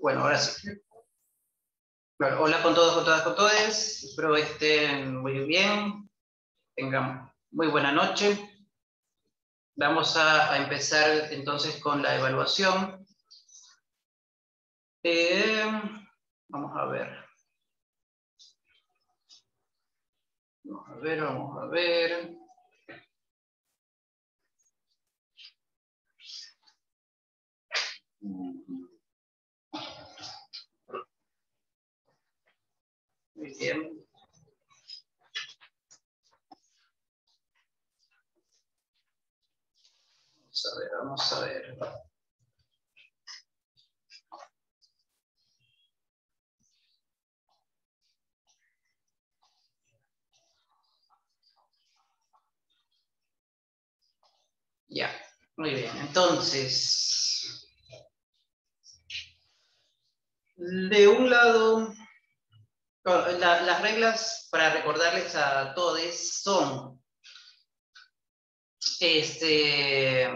Bueno, ahora sí. Bueno, hola con todos, con todas, con todos. Espero estén muy bien. Tengan muy buena noche. Vamos a empezar entonces con la evaluación. Vamos a ver. Vamos a ver. Muy bien. Vamos a ver. Ya, muy bien. Entonces, de un lado, las reglas para recordarles a todos son el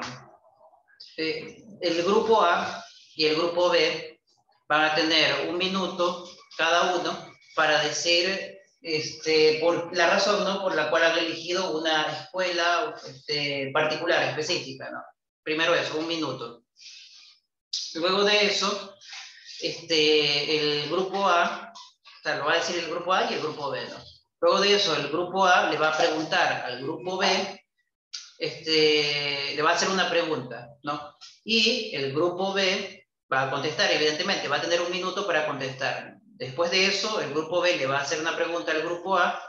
grupo A y el grupo B van a tener 1 minuto cada uno para decir por la razón, ¿no?, por la cual han elegido una escuela particular, específica, ¿no? Primero eso, 1 minuto. Luego de eso, el grupo A, o sea, lo va a decir el grupo A y el grupo B, ¿no? Luego de eso, el grupo A le va a preguntar al grupo B, le va a hacer una pregunta, ¿no? Y el grupo B va a contestar, evidentemente, va a tener 1 minuto para contestar. Después de eso, el grupo B le va a hacer una pregunta al grupo A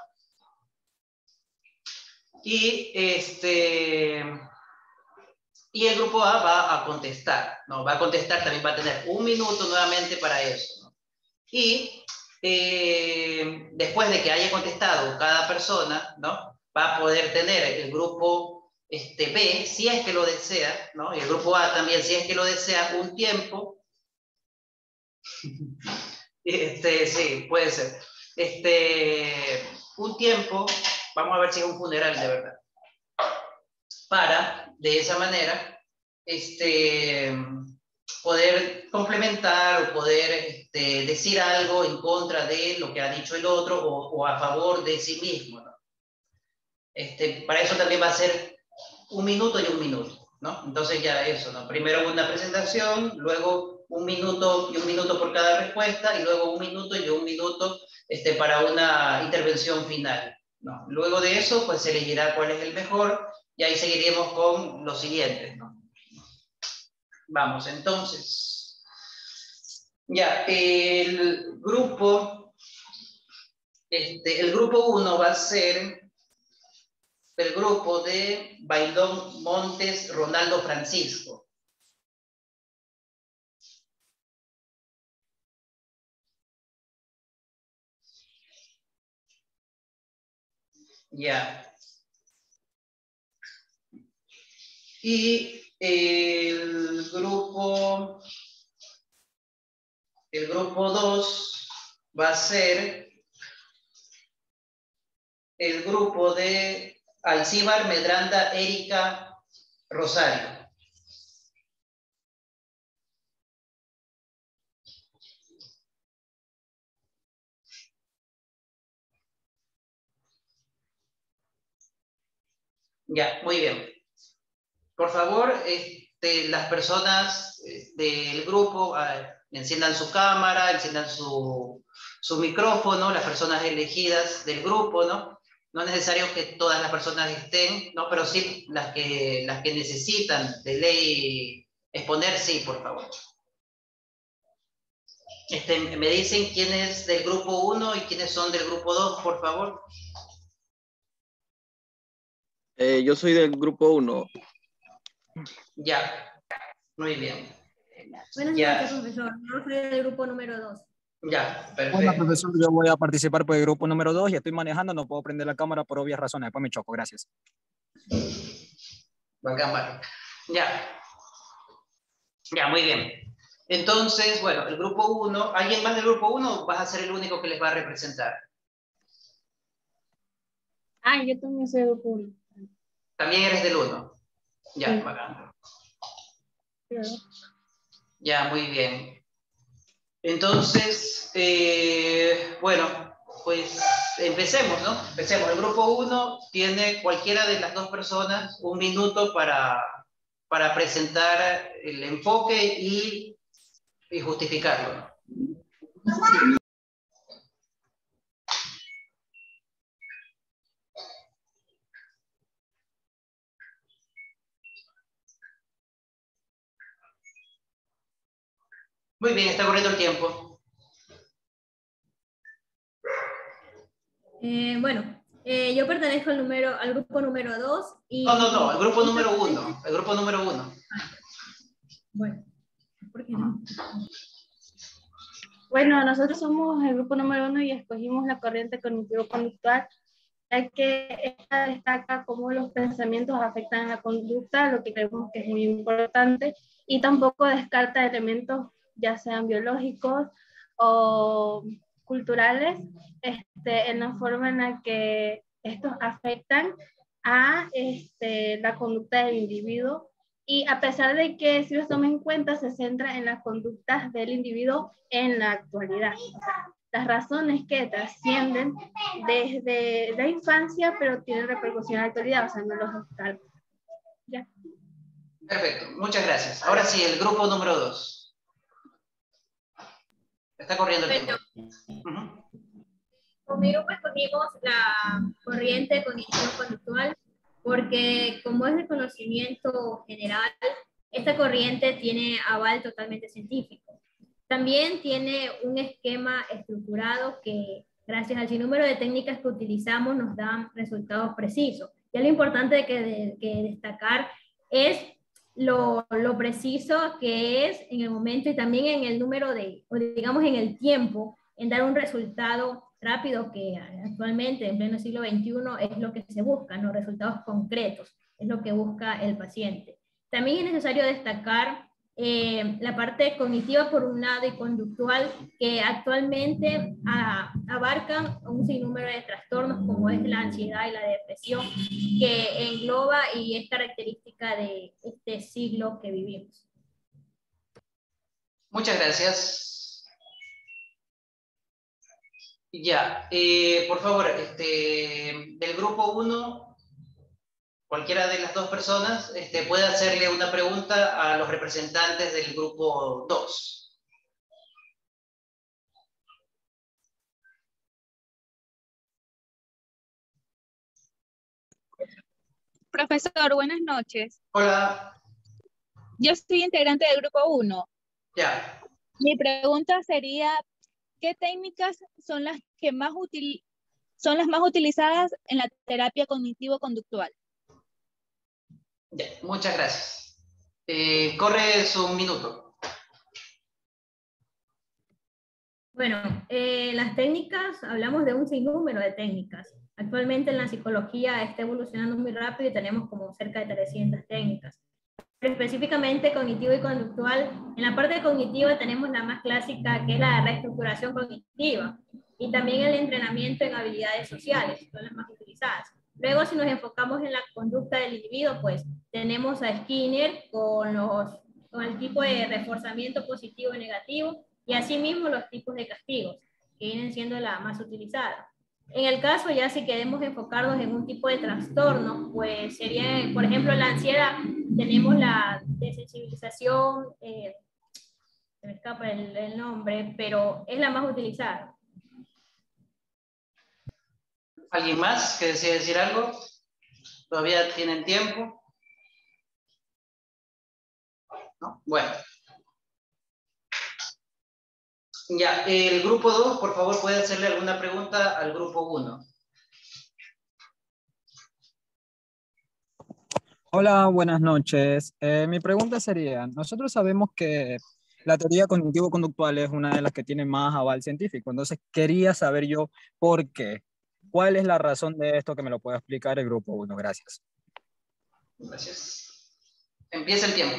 y, y el grupo A va a contestar, ¿no? Va a contestar, también va a tener 1 minuto nuevamente para eso, ¿no? Y después de que haya contestado cada persona, ¿no?, va a poder tener el grupo B, si es que lo desea, ¿no?, y el grupo A también, si es que lo desea, un tiempo. Sí, puede ser. Un tiempo, vamos a ver si es un funeral de verdad, para, de esa manera, poder complementar o poder decir algo en contra de lo que ha dicho el otro o a favor de sí mismo, ¿no? Para eso también va a ser 1 minuto y 1 minuto, ¿no? Entonces ya eso, ¿no? Primero una presentación, luego 1 minuto y 1 minuto por cada respuesta, y luego 1 minuto y 1 minuto para una intervención final, ¿no? Luego de eso, pues se elegirá cuál es el mejor, y ahí seguiremos con los siguientes, ¿no? Vamos, entonces. Ya, el grupo 1 va a ser el grupo de Bailón Montes Ronaldo Francisco. Ya. Y el grupo 2 va a ser el grupo de Alcíbar Medranda Erika Rosario. Ya, muy bien. Por favor, las personas del grupo enciendan su cámara, enciendan su micrófono, las personas elegidas del grupo, ¿no? No es necesario que todas las personas estén, ¿no? Pero sí las que necesitan de ley exponer, sí, por favor. Me dicen quién es del grupo 1 y quiénes son del grupo 2, por favor. Yo soy del grupo 1. Ya, muy bien. Buenas noches, profesor. Yo soy del grupo número 2. Ya, perfecto. Bueno, profesor, yo voy a participar por el grupo número 2 y estoy manejando, no puedo prender la cámara por obvias razones. Después me choco, gracias. Bacán. Ya. Ya, muy bien. Entonces, bueno, el grupo 1, ¿alguien más del grupo 1 vas a ser el único que les va a representar? Yo también soy del grupo 1. También eres del 1. Ya, Sí. bacán. Sí. Ya, muy bien. Entonces, bueno, pues empecemos, ¿no? Empecemos. El grupo 1 tiene cualquiera de las dos personas un minuto para presentar el enfoque y justificarlo, ¿no? Muy bien, está corriendo el tiempo. Bueno, yo pertenezco al grupo número 2 y... No, el grupo número 1. El grupo número 1. Bueno, ¿por qué no? Bueno, nosotros somos el grupo número 1 y escogimos la corriente cognitivo-conductual, ya que esta destaca cómo los pensamientos afectan a la conducta, lo que creemos que es muy importante, y tampoco descarta elementos, ya sean biológicos o culturales, en la forma en la que estos afectan a la conducta del individuo. Y a pesar de que si los toma en cuenta, se centra en las conductas del individuo en la actualidad. O sea, las razones que trascienden desde la infancia, pero tienen repercusión en la actualidad, o sea, no los descarta. Ya. Perfecto, muchas gracias. Ahora sí, el grupo número 2. Está corriendo el tiempo. Con mi grupo escogimos la corriente cognitivo-conductual porque, como es de conocimiento general, esta corriente tiene aval totalmente científico. También tiene un esquema estructurado que, gracias al sinnúmero de técnicas que utilizamos, nos dan resultados precisos. Y lo importante que destacar es lo preciso que es en el momento y también en el número o digamos en el tiempo, en dar un resultado rápido, que actualmente en pleno siglo XXI es lo que se busca, ¿no? Resultados concretos, es lo que busca el paciente. También es necesario destacar la parte cognitiva por un lado y conductual, que actualmente abarcan un sinnúmero de trastornos como es la ansiedad y la depresión, que engloba y es característica de este siglo que vivimos. Muchas gracias. Ya, por favor, del grupo 1, cualquiera de las dos personas puede hacerle una pregunta a los representantes del grupo 2. Profesor, buenas noches. Hola. Yo soy integrante del grupo 1. Ya. Mi pregunta sería, ¿qué técnicas son las más utilizadas en la terapia cognitivo-conductual? Ya, muchas gracias. Corre su minuto. Bueno, las técnicas, hablamos de un sinnúmero de técnicas. Actualmente en la psicología está evolucionando muy rápido y tenemos como cerca de 300 técnicas. Pero específicamente cognitivo y conductual, en la parte cognitiva tenemos la más clásica, que es la reestructuración cognitiva, y también el entrenamiento en habilidades sociales, son las más utilizadas. Luego, si nos enfocamos en la conducta del individuo, pues tenemos a Skinner con el tipo de reforzamiento positivo y negativo, y asimismo los tipos de castigos, que vienen siendo la más utilizada. En el caso, ya si queremos enfocarnos en un tipo de trastorno, pues sería, por ejemplo, la ansiedad. Tenemos la desensibilización, se me escapa el nombre, pero es la más utilizada. ¿Alguien más que desea decir algo? ¿Todavía tienen tiempo? ¿No? Bueno. Ya, el grupo 2, por favor, puede hacerle alguna pregunta al grupo 1. Hola, buenas noches. Mi pregunta sería, nosotros sabemos que la teoría cognitivo-conductual es una de las que tiene más aval científico, entonces quería saber yo por qué. ¿Cuál es la razón de esto que me lo pueda explicar el grupo 1? Gracias. Gracias. Empieza el tiempo.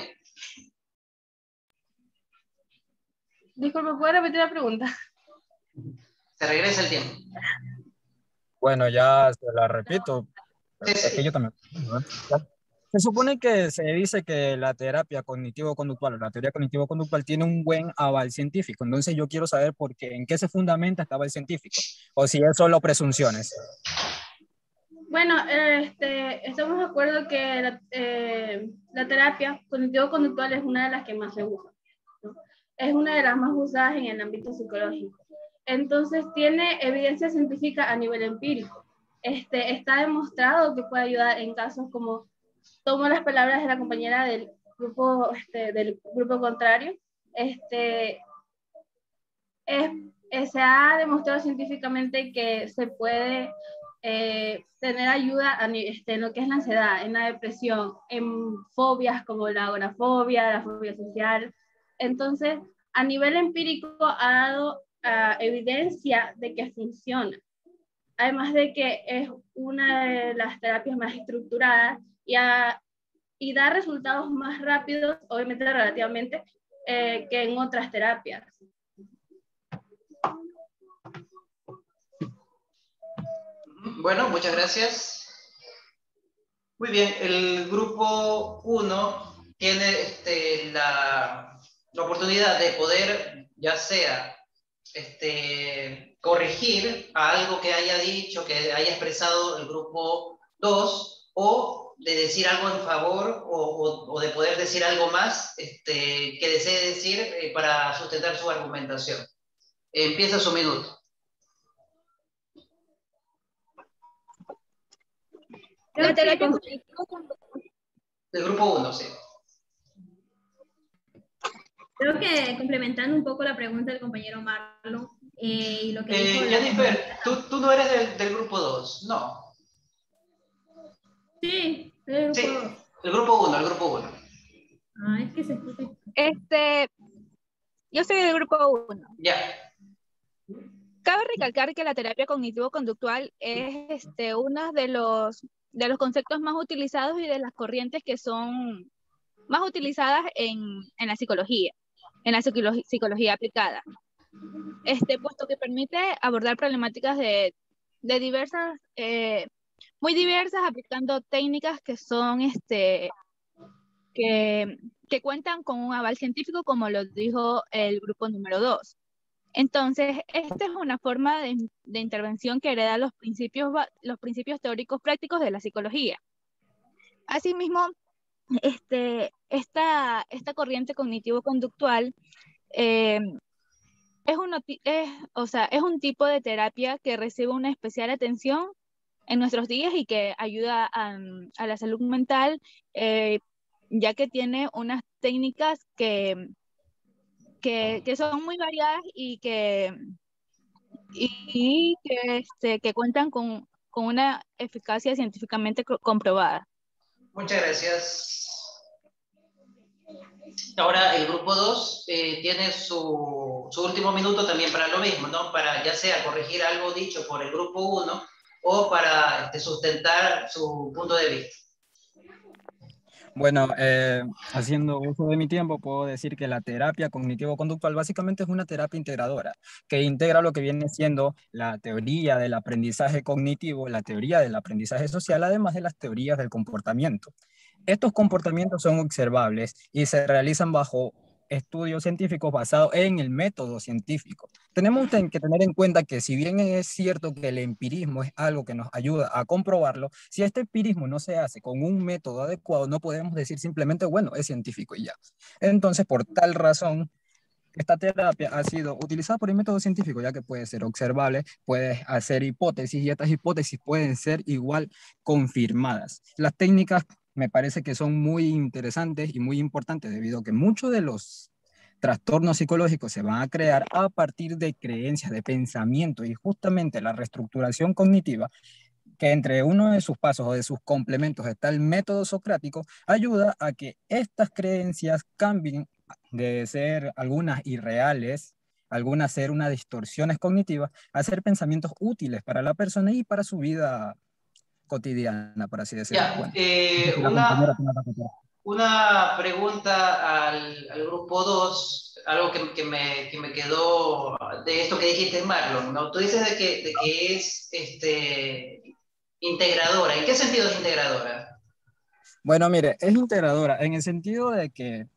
Disculpe, ¿puede repetir la pregunta? Se regresa el tiempo. Bueno, ya se la repito. Sí, Es que sí. yo también. Se supone que se dice que la terapia cognitivo-conductual o la teoría cognitivo-conductual tiene un buen aval científico. Entonces yo quiero saber por qué, en qué se fundamenta este aval científico o si es solo presunciones. Bueno, estamos de acuerdo que la terapia cognitivo-conductual es una de las que más se usa, ¿no? Es una de las más usadas en el ámbito psicológico. Entonces, tiene evidencia científica a nivel empírico. Está demostrado que puede ayudar en casos como, tomo las palabras de la compañera del grupo contrario, se ha demostrado científicamente que se puede tener ayuda en lo que es la ansiedad, en la depresión, en fobias como la agorafobia, la fobia social. Entonces, a nivel empírico ha dado evidencia de que funciona. Además de que es una de las terapias más estructuradas y da resultados más rápidos, obviamente relativamente, que en otras terapias. Bueno, muchas gracias. Muy bien, el grupo 1 tiene la oportunidad de poder, ya sea corregir a algo que haya dicho, que haya expresado el grupo 2, o de decir algo en favor, o de poder decir algo más que desee decir para sustentar su argumentación. Empieza su minuto. La terapia Del grupo 1, sí. Creo que complementando un poco la pregunta del compañero Marlon y lo que dijo... Jennifer, tú no eres del grupo 2, no. Sí, el grupo 2. Sí, el grupo 1, el grupo 1. Ah, es que se escucha. Yo soy del grupo 1. Ya. Cabe recalcar que la terapia cognitivo-conductual es uno de los conceptos más utilizados y de las corrientes que son más utilizadas en la psicología, psicología aplicada. Puesto que permite abordar problemáticas de diversas, muy diversas, aplicando técnicas que son que cuentan con un aval científico, como lo dijo el grupo número 2. Entonces, esta es una forma de intervención que hereda los principios teóricos prácticos de la psicología. Asimismo, esta corriente cognitivo-conductual es un tipo de terapia que recibe una especial atención en nuestros días y que ayuda a la salud mental, ya que tiene unas técnicas que son muy variadas y que cuentan con una eficacia científicamente comprobada. Muchas gracias. Ahora el grupo 2 tiene su último minuto también para lo mismo, ¿no? Para ya sea corregir algo dicho por el grupo 1 o para sustentar su punto de vista. Bueno, haciendo uso de mi tiempo, puedo decir que la terapia cognitivo-conductual básicamente es una terapia integradora, que integra lo que viene siendo la teoría del aprendizaje cognitivo, la teoría del aprendizaje social, además de las teorías del comportamiento. Estos comportamientos son observables y se realizan bajo estudios científicos basados en el método científico. Tenemos que tener en cuenta que si bien es cierto que el empirismo es algo que nos ayuda a comprobarlo, si este empirismo no se hace con un método adecuado, no podemos decir simplemente, bueno, es científico y ya. Entonces, por tal razón, esta terapia ha sido utilizada por el método científico, ya que puede ser observable, puedes hacer hipótesis y estas hipótesis pueden ser igual confirmadas. Las técnicas me parece que son muy interesantes y muy importantes debido a que muchos de los trastornos psicológicos se van a crear a partir de creencias, de pensamiento, y justamente la reestructuración cognitiva, que entre uno de sus pasos o de sus complementos está el método socrático, ayuda a que estas creencias cambien de ser algunas irreales, algunas ser unas distorsiones cognitivas, a ser pensamientos útiles para la persona y para su vida cotidiana, por así decirlo. Ya, Bueno, una pregunta al grupo 2, algo que me quedó de esto que dijiste, Marlon, ¿no? Tú dices de que es integradora. ¿En qué sentido es integradora? Bueno, mire, es integradora en el sentido de que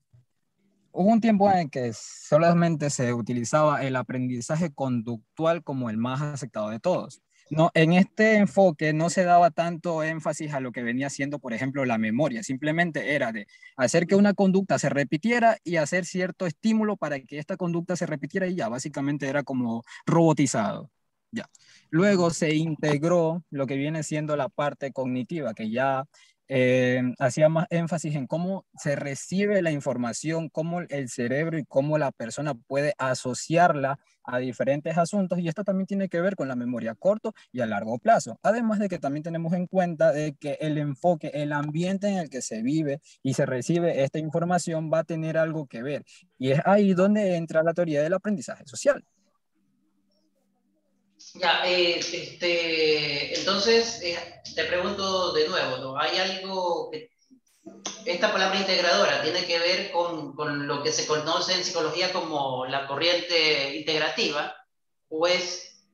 hubo un tiempo en el que solamente se utilizaba el aprendizaje conductual como el más aceptado de todos. No, en este enfoque no se daba tanto énfasis a lo que venía siendo, por ejemplo, la memoria. Simplemente era de hacer que una conducta se repitiera y hacer cierto estímulo para que esta conducta se repitiera y ya, básicamente era como robotizado. Ya. Luego se integró lo que viene siendo la parte cognitiva, que ya hacía más énfasis en cómo se recibe la información, cómo el cerebro y cómo la persona puede asociarla a diferentes asuntos, y esto también tiene que ver con la memoria a corto y a largo plazo. Además de que también tenemos en cuenta de que el enfoque, el ambiente en el que se vive y se recibe esta información va a tener algo que ver, y es ahí donde entra la teoría del aprendizaje social. Ya, entonces, te pregunto de nuevo, ¿no? ¿Hay algo que esta palabra integradora tiene que ver con lo que se conoce en psicología como la corriente integrativa o es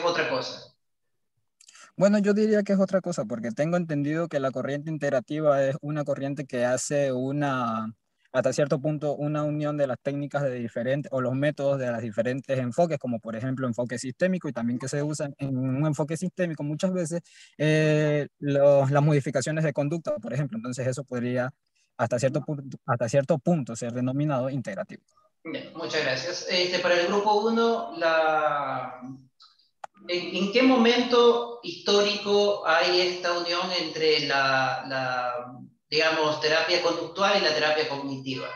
otra cosa? Bueno, yo diría que es otra cosa, porque tengo entendido que la corriente integrativa es una corriente que hace una, hasta cierto punto, una unión de las técnicas de diferentes, o los métodos de los diferentes enfoques, como por ejemplo enfoque sistémico, y también que se usan en un enfoque sistémico muchas veces las modificaciones de conducta, por ejemplo. Entonces eso podría hasta cierto punto ser denominado integrativo. Bien, muchas gracias. Para el grupo 1, ¿en qué momento histórico hay esta unión entre digamos, terapia conductual y la terapia cognitiva?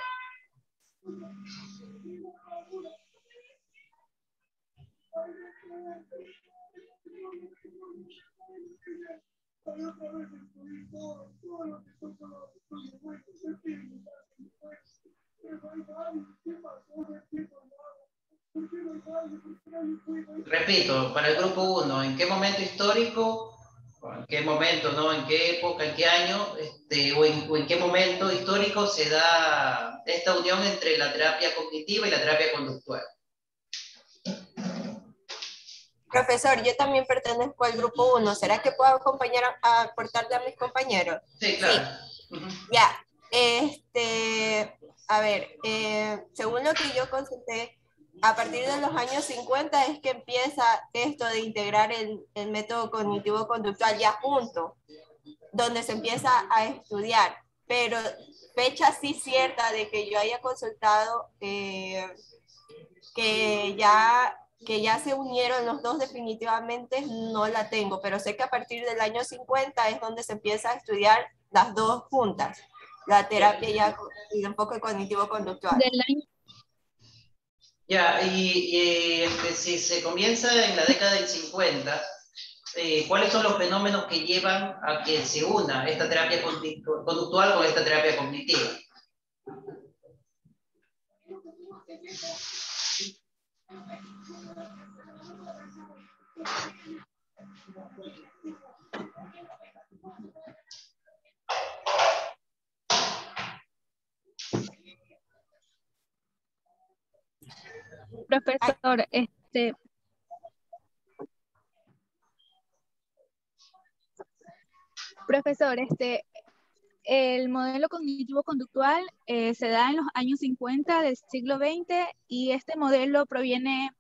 Repito, para el grupo 1, ¿en qué momento histórico, en qué momento, ¿no? ¿En qué época, en qué año, o en qué momento histórico se da esta unión entre la terapia cognitiva y la terapia conductual? Profesor, yo también pertenezco al grupo 1. ¿Será que puedo acompañar a aportarle a mis compañeros? Sí, claro. Sí. Ya. A ver, según lo que yo consulté, a partir de los años 50 es que empieza esto de integrar el método cognitivo-conductual ya junto, donde se empieza a estudiar. Pero fecha sí cierta de que yo haya consultado que ya se unieron los dos definitivamente no la tengo, pero sé que a partir del año 50 es donde se empieza a estudiar las dos juntas, la terapia ya y el enfoque cognitivo-conductual. Del año. Ya, si se comienza en la década del 50, ¿cuáles son los fenómenos que llevan a que se una esta terapia conductual con esta terapia cognitiva? Profesor, profesor, el modelo cognitivo-conductual se da en los años 50 del siglo XX, y este modelo proviene,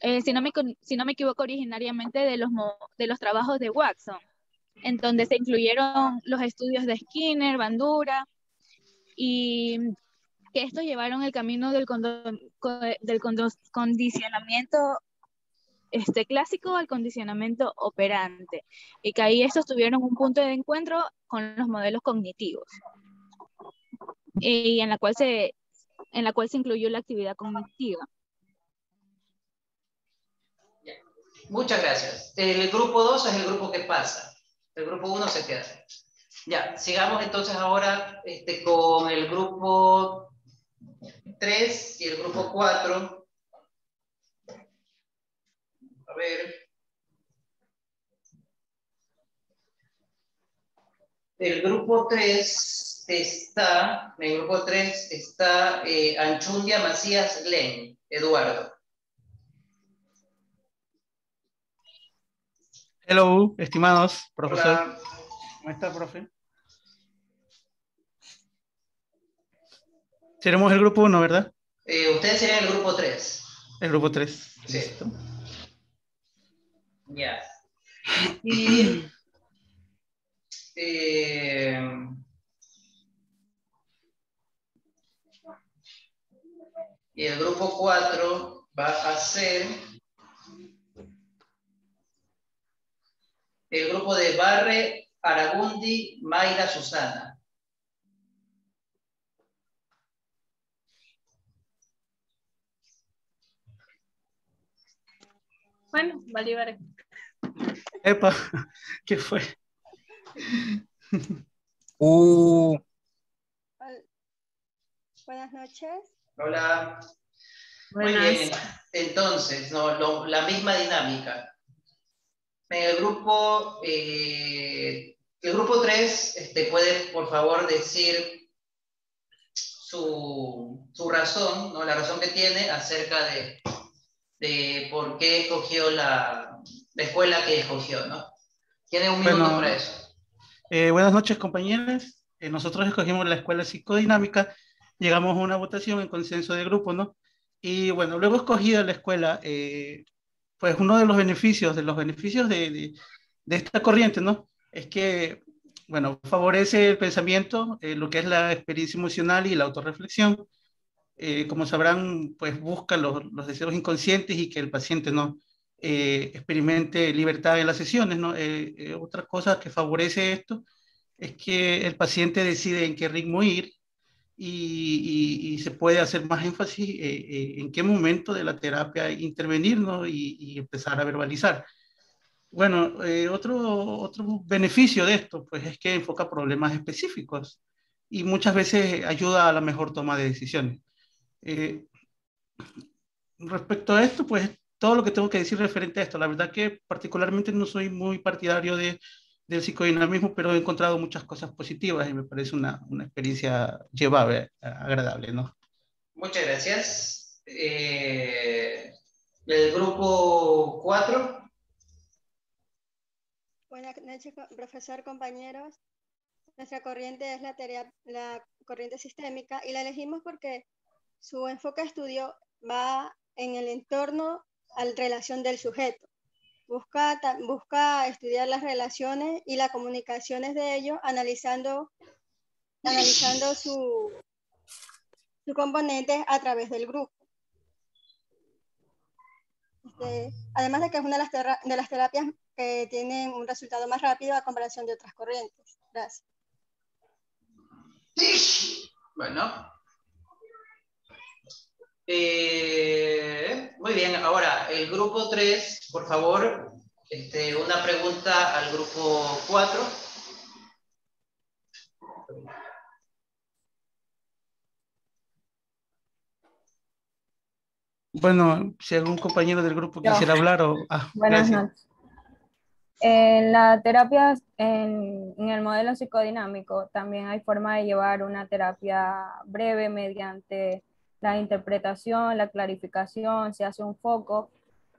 si no me equivoco, originariamente de los trabajos de Watson, en donde se incluyeron los estudios de Skinner, Bandura, y que estos llevaron el camino del condicionamiento clásico al condicionamiento operante, y que ahí estos tuvieron un punto de encuentro con los modelos cognitivos, y en la cual se incluyó la actividad cognitiva. Muchas gracias. El grupo 2 es el grupo que pasa. El grupo 1 se queda. Ya, sigamos entonces ahora con el grupo 3 y el grupo 4. A ver. El grupo 3 está, en el grupo 3 está Anchundia Macías Len, Eduardo. Hello, estimados profesor. Hola. ¿Cómo está, profe? Seremos el grupo 1, ¿verdad? Ustedes serían el grupo 3. El grupo 3. Sí. Listo. Ya. Y eh, el grupo 4 va a ser el grupo de Barre, Aragundi, Mayra, Susana. Bueno, Bolívar. Epa, ¿qué fue? Buenas noches. Hola. Muy Buenas. bien. Entonces, la misma dinámica. En el grupo 3 puede, por favor, decir su razón, ¿no? La razón que tiene acerca de por qué escogió la escuela que escogió, ¿no? Tiene un minuto para Bueno, eso. buenas noches, compañeros. Nosotros escogimos la escuela psicodinámica, llegamos a una votación en consenso de grupo, ¿no? Y bueno, luego escogida la escuela, pues uno de los beneficios, de esta corriente, ¿no? Es que, bueno, favorece el pensamiento, lo que es la experiencia emocional y la autorreflexión. Como sabrán, pues busca los deseos inconscientes y que el paciente no experimente libertad en las sesiones, ¿no? Otra cosa que favorece esto es que el paciente decide en qué ritmo ir y se puede hacer más énfasis en qué momento de la terapia intervenir, ¿no? Y empezar a verbalizar. Bueno, otro beneficio de esto, pues es que enfoca problemas específicos y muchas veces ayuda a la mejor toma de decisiones. Eh, Respecto a esto, pues todo lo que tengo que decir referente a esto. La verdad que particularmente no soy muy partidario del psicodinamismo, pero he encontrado muchas cosas positivas y me parece una experiencia llevable, agradable, ¿no? Muchas gracias. El grupo 4. Buenas noches, profesor, compañeros. Nuestra corriente es la corriente sistémica y la elegimos porque su enfoque de estudio va en el entorno a la relación del sujeto. Busca estudiar las relaciones y las comunicaciones de ellos, analizando su componente a través del grupo. Además de que es una de las terapias que tienen un resultado más rápido a comparación de otras corrientes. Gracias. Bueno. Muy bien, ahora el grupo 3, por favor, una pregunta al grupo 4. Bueno, si algún compañero del grupo Yo. quisiera hablar o... Buenas gracias. noches. En la terapia, en el modelo psicodinámico, también hay forma de llevar una terapia breve mediante la interpretación, la clarificación, se hace un foco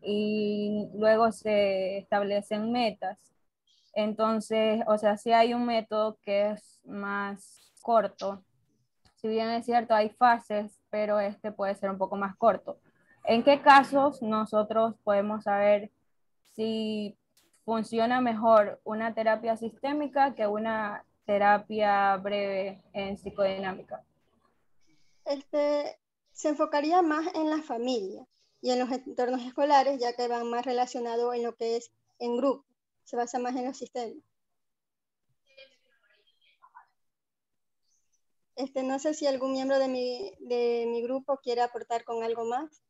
y luego se establecen metas. Entonces, o sea, sí hay un método que es más corto. Si bien es cierto, hay fases, pero este puede ser un poco más corto. ¿En qué casos nosotros podemos saber si funciona mejor una terapia sistémica que una terapia breve en psicodinámica? Se enfocaría más en la familia y en los entornos escolares, ya que van más relacionados en lo que es en grupo, se basa más en los sistemas. No sé si algún miembro de mi grupo quiere aportar con algo más.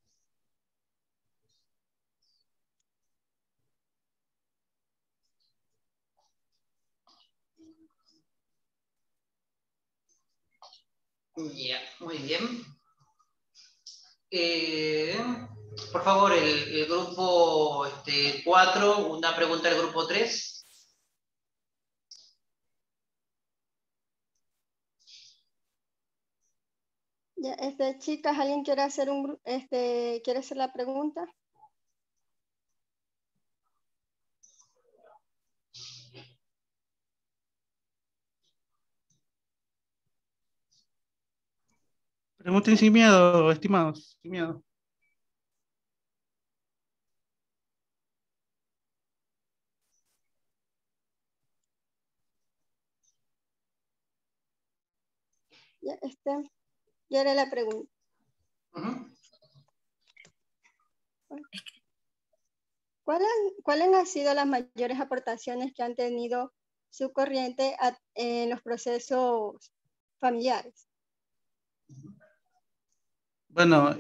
Ya, muy bien. Por favor, el grupo 4, una pregunta al grupo 3. Ya, chicas, ¿alguien quiere hacer quiere hacer la pregunta? Pregunten sin miedo, estimados, sin miedo. Ya, ya era la pregunta. ¿Cuáles han sido las mayores aportaciones que han tenido su corriente en los procesos familiares? Bueno,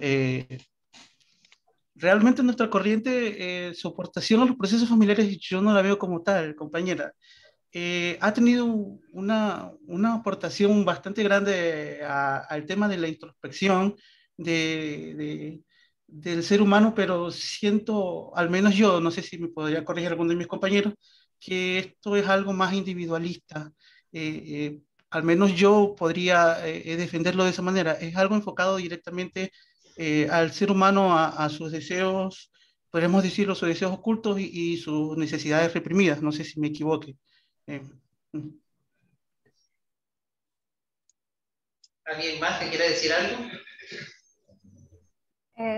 realmente nuestra corriente, su aportación a los procesos familiares, yo no la veo como tal, compañera. Ha tenido una aportación bastante grande al tema de la introspección del ser humano, pero siento, al menos yo, no sé si me podría corregir alguno de mis compañeros, que esto es algo más individualista. Al menos yo podría defenderlo de esa manera. Es algo enfocado directamente al ser humano, a sus deseos, podríamos decirlo, sus deseos ocultos y sus necesidades reprimidas. No sé si me equivoque. Eh, ¿Alguien más que quiera decir algo?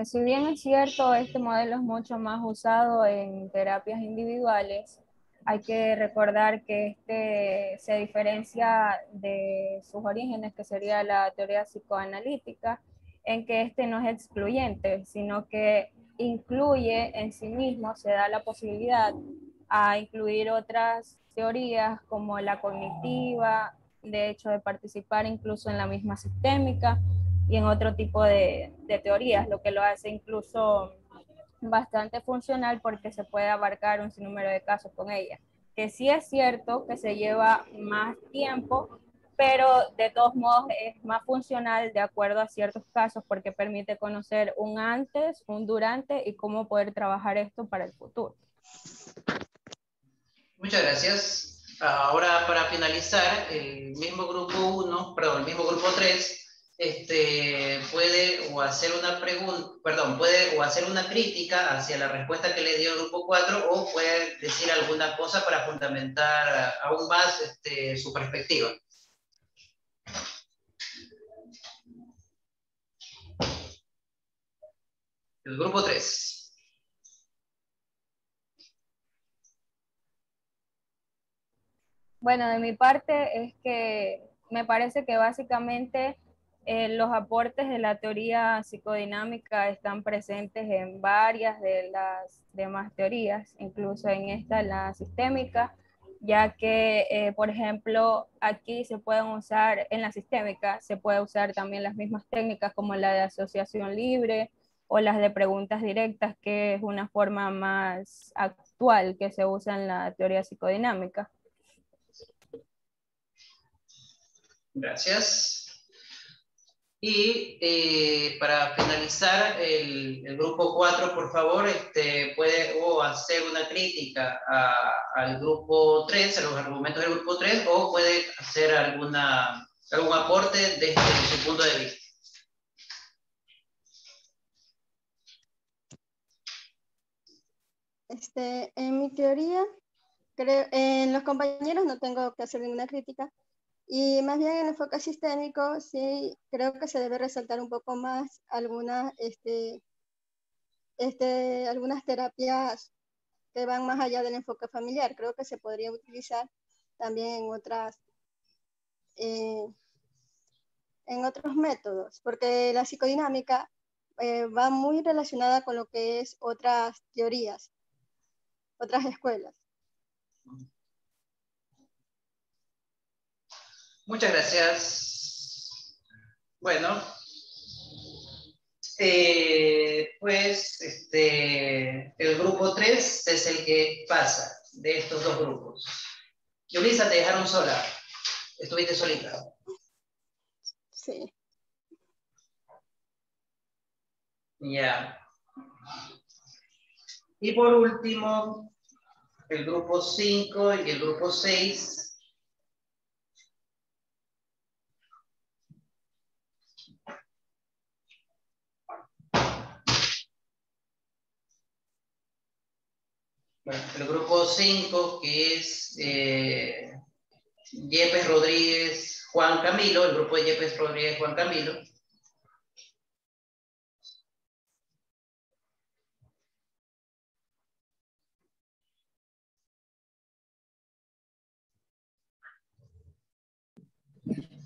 Si bien es cierto, este modelo es mucho más usado en terapias individuales, hay que recordar que este se diferencia de sus orígenes, que sería la teoría psicoanalítica, en que este no es excluyente, sino que incluye en sí mismo, se da la posibilidad a incluir otras teorías como la cognitiva, de hecho de participar incluso en la misma sistémica y en otro tipo de teorías, lo que lo hace incluso bastante funcional porque se puede abarcar un sinnúmero de casos con ella. Que sí es cierto que se lleva más tiempo, pero de todos modos es más funcional de acuerdo a ciertos casos porque permite conocer un antes, un durante y cómo poder trabajar esto para el futuro. Muchas gracias. Ahora, para finalizar, el mismo grupo 1, perdón, el mismo grupo 3, puede o hacer una pregunta, perdón, puede o hacer una crítica hacia la respuesta que le dio el grupo 4 o puede decir alguna cosa para fundamentar aún más su perspectiva. El grupo 3. Bueno, de mi parte es que me parece que básicamente los aportes de la teoría psicodinámica están presentes en varias de las demás teorías, incluso en esta, la sistémica, ya que, por ejemplo, aquí se pueden usar, en la sistémica, se puede usar también las mismas técnicas como la de asociación libre o las de preguntas directas, que es una forma más actual que se usa en la teoría psicodinámica. Gracias. Y para finalizar, el grupo 4, por favor, puede o hacer una crítica al grupo 3, a los argumentos del grupo 3, o puede hacer algún aporte desde su punto de vista. En mi teoría, en los compañeros no tengo que hacer ninguna crítica, y más bien en el enfoque sistémico sí creo que se debe resaltar un poco más algunas terapias que van más allá del enfoque familiar. Creo que se podría utilizar también en otros métodos, porque la psicodinámica va muy relacionada con lo que es otras teorías, otras escuelas. Muchas gracias. Bueno, pues el grupo 3 es el que pasa de estos dos grupos. Yulisa, te dejaron sola. Estuviste solita. Sí. Ya. Y por último, el grupo 5 y el grupo 6. Bueno, el grupo 5, que es Yepes Rodríguez Juan Camilo, el grupo de Yepes Rodríguez Juan Camilo.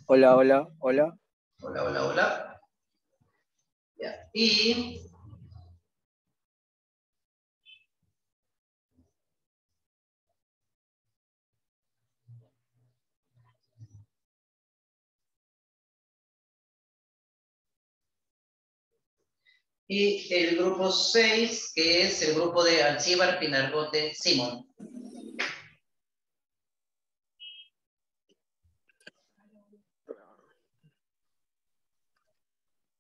Hola, hola, hola. Hola, hola, hola. Ya. Y el grupo 6, que es el grupo de Alcíbar, Pinargote, Simón.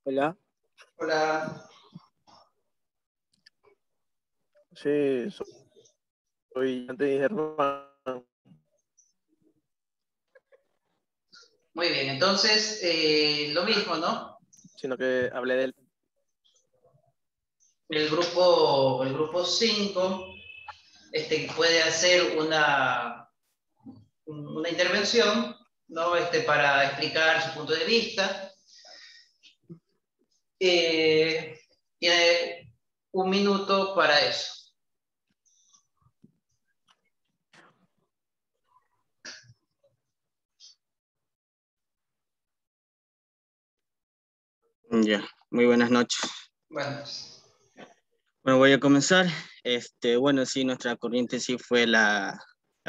Hola. Hola. Sí, soy Germán. Muy bien, entonces lo mismo, ¿no? Sino que hablé del... El grupo 5 puede hacer una intervención, ¿no? Para explicar su punto de vista. Tiene 1 minuto para eso. Ya, muy buenas noches. Buenas. Bueno, voy a comenzar. Bueno, sí, nuestra corriente sí fue la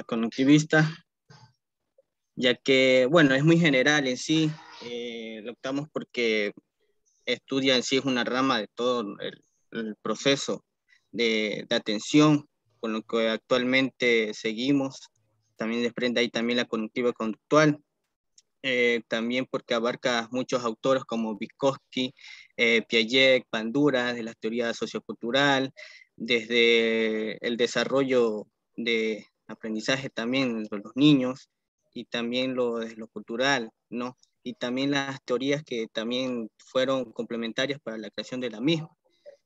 conductivista, ya que, bueno, es muy general en sí. Lo optamos porque estudia en sí, es una rama de todo el proceso de atención, con lo que actualmente seguimos. También desprende ahí también la conductiva conductual. También porque abarca muchos autores como Vygotsky, Piaget, Bandura, de la teoría sociocultural, desde el desarrollo de aprendizaje también de los niños y también desde lo cultural, ¿no? Y también las teorías que también fueron complementarias para la creación de la misma,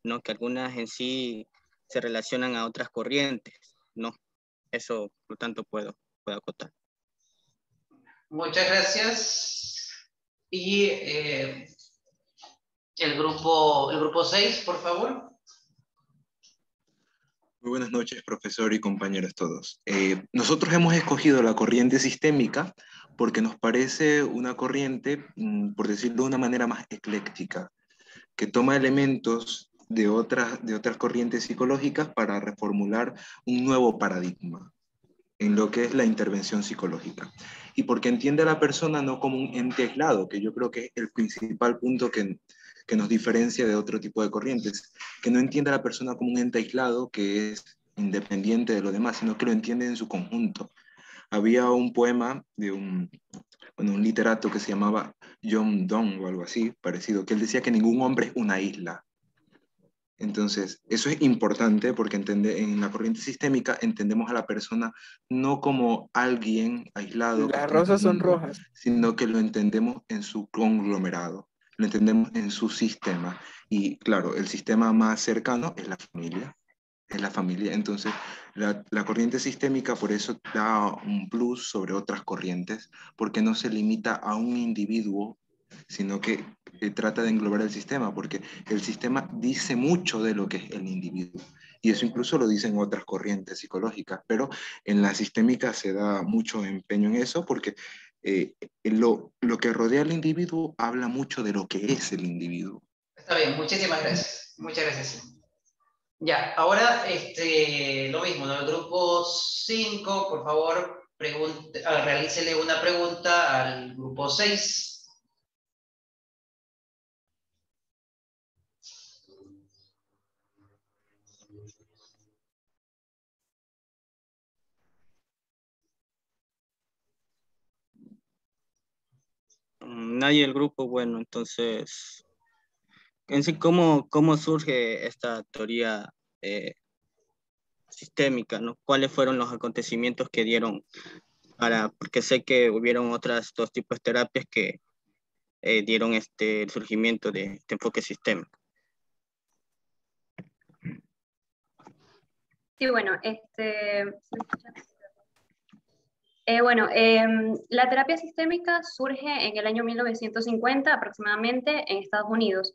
¿no? Que algunas en sí se relacionan a otras corrientes, ¿no? Eso, por lo tanto, puedo acotar. Muchas gracias. Y el grupo 6, por favor. Muy buenas noches, profesor y compañeros todos. Nosotros hemos escogido la corriente sistémica porque nos parece una corriente, por decirlo de una manera más ecléctica, que toma elementos de otras corrientes psicológicas para reformular un nuevo paradigma en lo que es la intervención psicológica. Y porque entiende a la persona no como un ente aislado, que yo creo que es el principal punto que nos diferencia de otro tipo de corrientes, que no entiende a la persona como un ente aislado que es independiente de lo demás, sino que lo entiende en su conjunto. Había un poema de un literato que se llamaba John Donne o algo así, parecido, que él decía que ningún hombre es una isla. Entonces, eso es importante porque en la corriente sistémica entendemos a la persona no como alguien aislado, Las rosas son rojas. sino que lo entendemos en su conglomerado, lo entendemos en su sistema. Y claro, el sistema más cercano es la familia. Es la familia. Entonces, la corriente sistémica por eso da un plus sobre otras corrientes, porque no se limita a un individuo, sino que trata de englobar el sistema, porque el sistema dice mucho de lo que es el individuo. Y eso incluso lo dicen otras corrientes psicológicas, pero en la sistémica se da mucho empeño en eso, porque lo que rodea al individuo habla mucho de lo que es el individuo. Está bien, muchísimas gracias. Muchas gracias. Ya, ahora lo mismo, ¿no? El grupo 5, por favor, realícele una pregunta al grupo 6. Nadie del grupo, bueno, entonces, en sí, ¿cómo surge esta teoría sistémica, ¿no? ¿Cuáles fueron los acontecimientos que dieron porque sé que hubieron otras dos tipos de terapias que dieron el surgimiento de este enfoque sistémico? Sí, bueno, la terapia sistémica surge en el año 1950 aproximadamente en Estados Unidos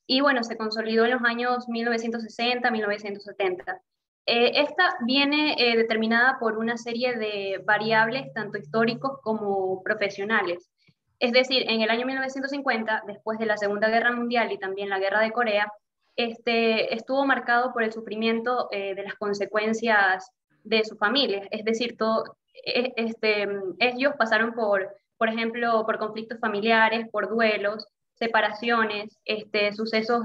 y bueno, se consolidó en los años 1960, 1970. Esta viene determinada por una serie de variables, tanto históricos como profesionales. Es decir, en el año 1950, después de la Segunda Guerra Mundial y también la Guerra de Corea, estuvo marcado por el sufrimiento de las consecuencias de su familia. Es decir, ellos pasaron por ejemplo, por conflictos familiares, por duelos, separaciones, sucesos,